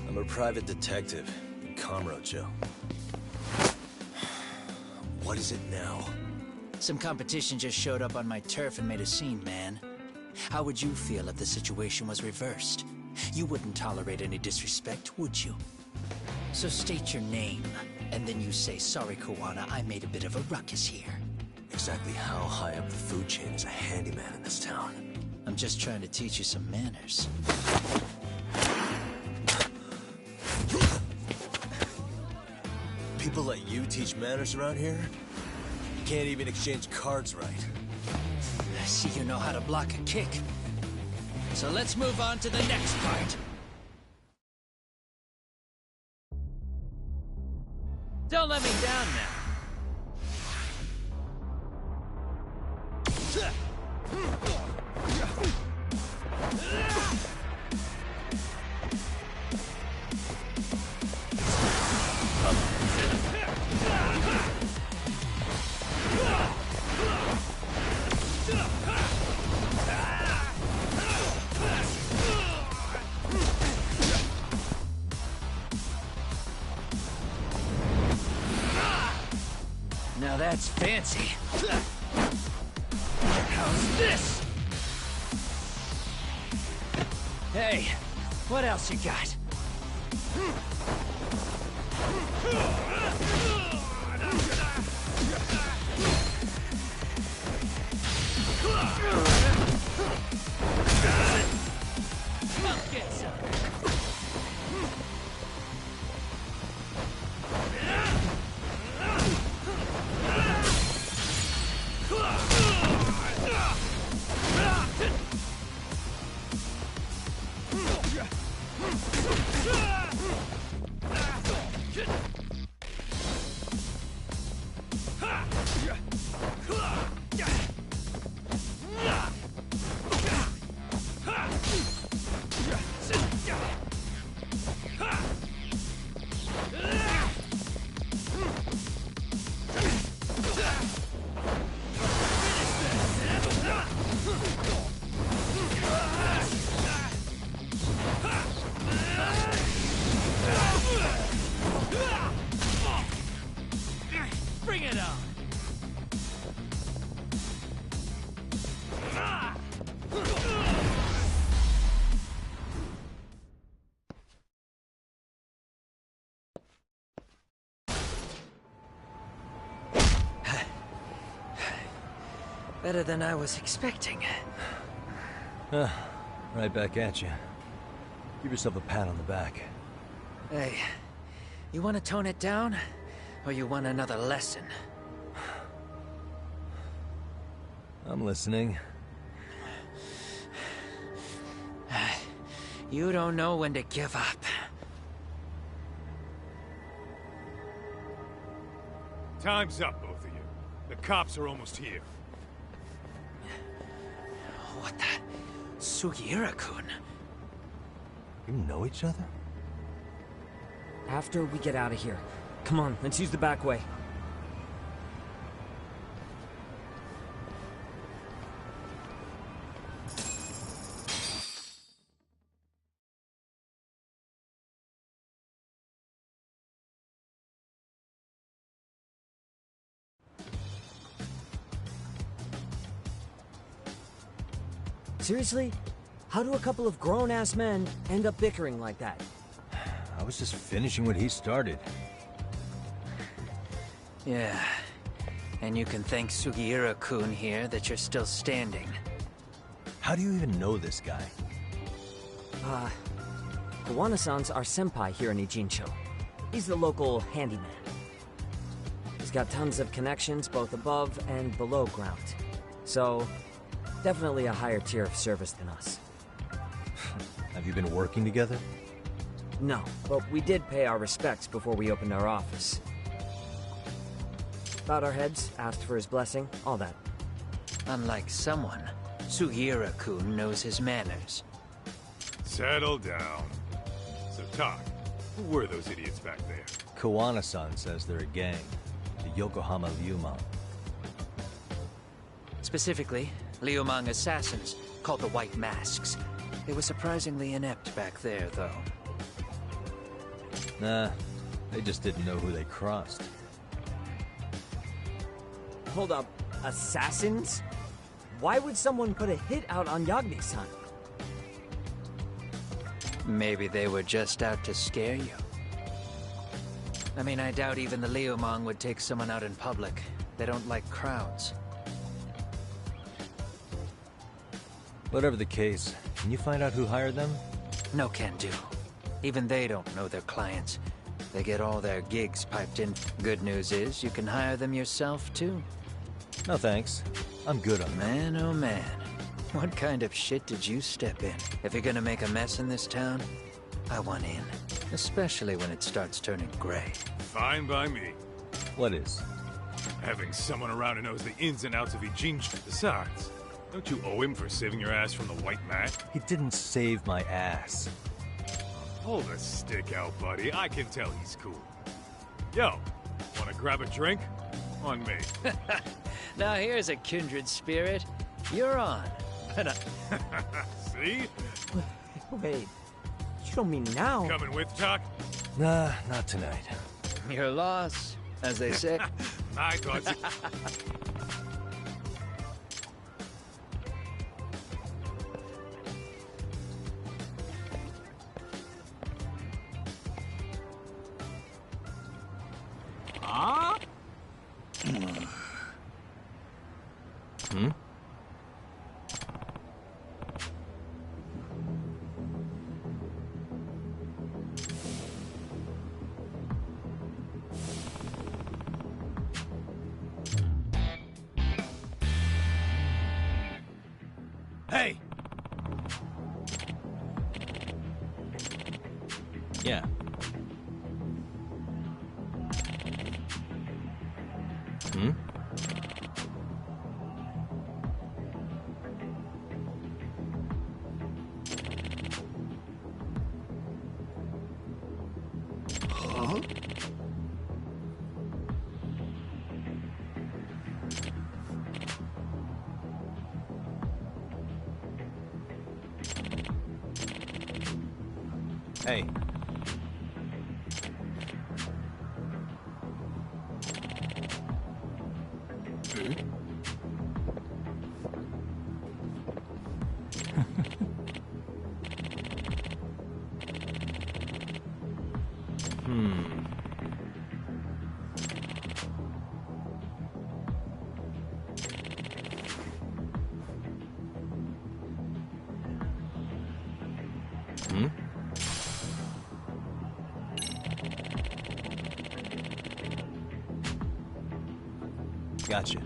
I'm a private detective in Kamurocho. What is it now? Some competition just showed up on my turf and made a scene, man. How would you feel if the situation was reversed? You wouldn't tolerate any disrespect, would you? So state your name, and then you say, "Sorry, Kuwana, I made a bit of a ruckus here." Exactly how high up the food chain is a handyman in this town? I'm just trying to teach you some manners. People like you teach manners around here? You can't even exchange cards right. I see you know how to block a kick. So let's move on to the next part. Don't let me down now. Now that's fancy. How's this? Hey, what else you got? Come get some. Bring it on! Better than I was expecting. Right back at you. Give yourself a pat on the back. Hey, you want to tone it down? Or you want another lesson? I'm listening. You don't know when to give up. Time's up, both of you. The cops are almost here. What the? Sugiura-kun? You know each other? After we get out of here. Come on, let's use the back way. Seriously? How do a couple of grown-ass men end up bickering like that? I was just finishing what he started. Yeah. And you can thank Sugiura-kun here that you're still standing. How do you even know this guy? Kawana-san's our senpai here in Ijincho. He's the local handyman. He's got tons of connections both above and below ground. So, definitely a higher tier of service than us. Have you been working together? No, but we did pay our respects before we opened our office. Bowed our heads, asked for his blessing, all that. Unlike someone, Sugiura-kun knows his manners. Settle down. So, talk. Who were those idiots back there? Kawana-san says they're a gang. The Yokohama Liumang. Specifically, Liumang assassins, called the White Masks. They were surprisingly inept back there, though. Nah, they just didn't know who they crossed. Hold up, assassins? Why would someone put a hit out on Yagami-san? Maybe they were just out to scare you. I mean, I doubt even the Liumang would take someone out in public. They don't like crowds. Whatever the case, can you find out who hired them? No can do. Even they don't know their clients. They get all their gigs piped in. Good news is, you can hire them yourself, too. No thanks. I'm good on that. Man, oh man. What kind of shit did you step in? If you're gonna make a mess in this town, I want in. Especially when it starts turning gray. Fine by me. What is? Having someone around who knows the ins and outs of Ijinchu. Besides, don't you owe him for saving your ass from the White Mat? He didn't save my ass. Pull the stick out, buddy. I can tell he's cool. Yo, wanna grab a drink? On me. Now here's a kindred spirit. You're on. See? Wait, you don't mean now? Coming with, Doc? Nah, not tonight. Your loss, as they say. I thought so. Hmm? Hey! Yeah. Hmm? Huh? Hey. Hmm? Gotcha.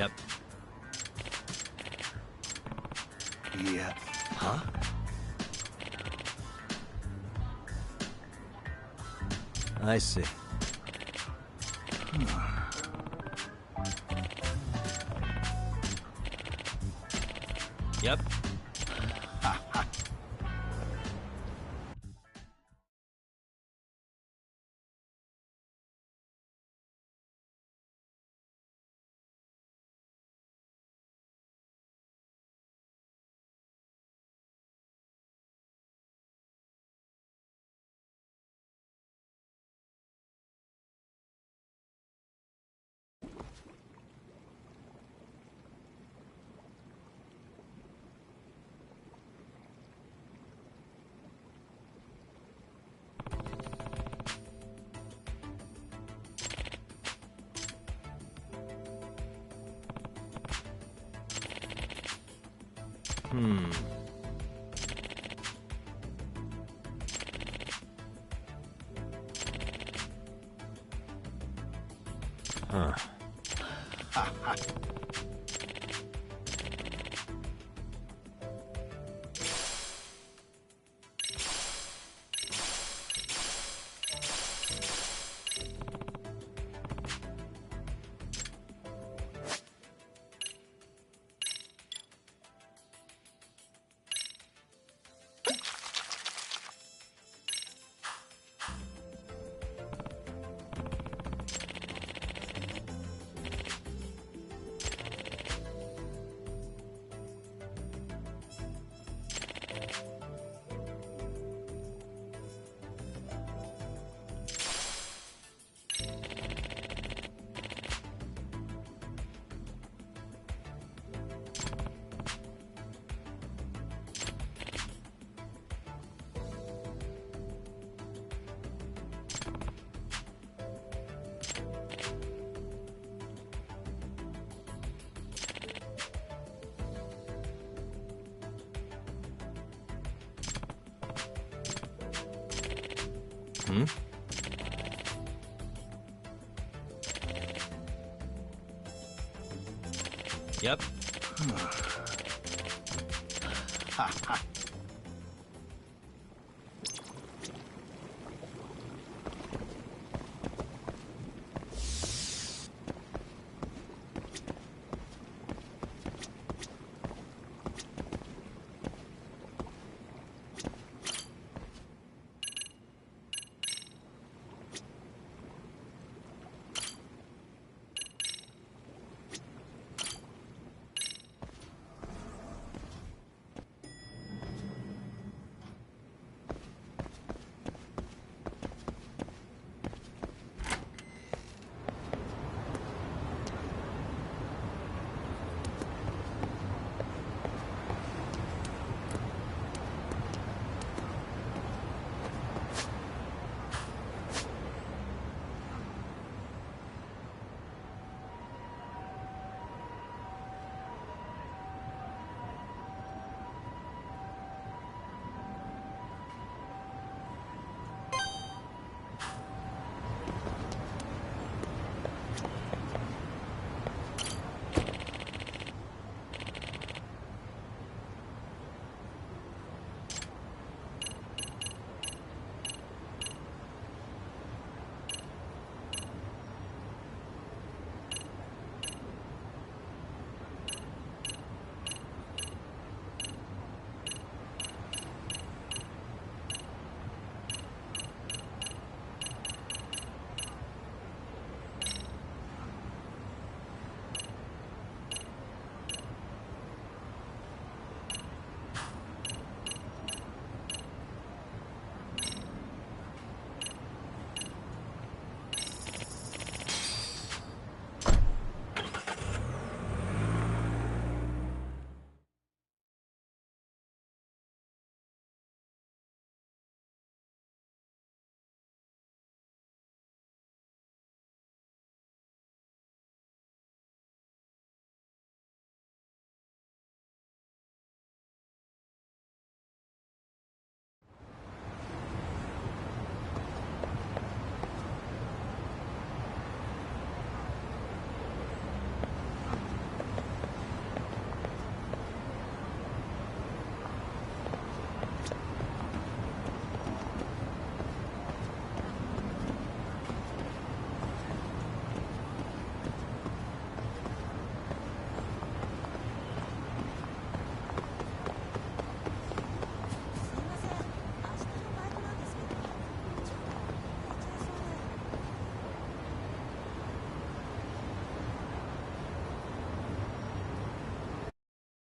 Yep. Yeah. Huh? I see. Yep. Huh. Hmm? Yep.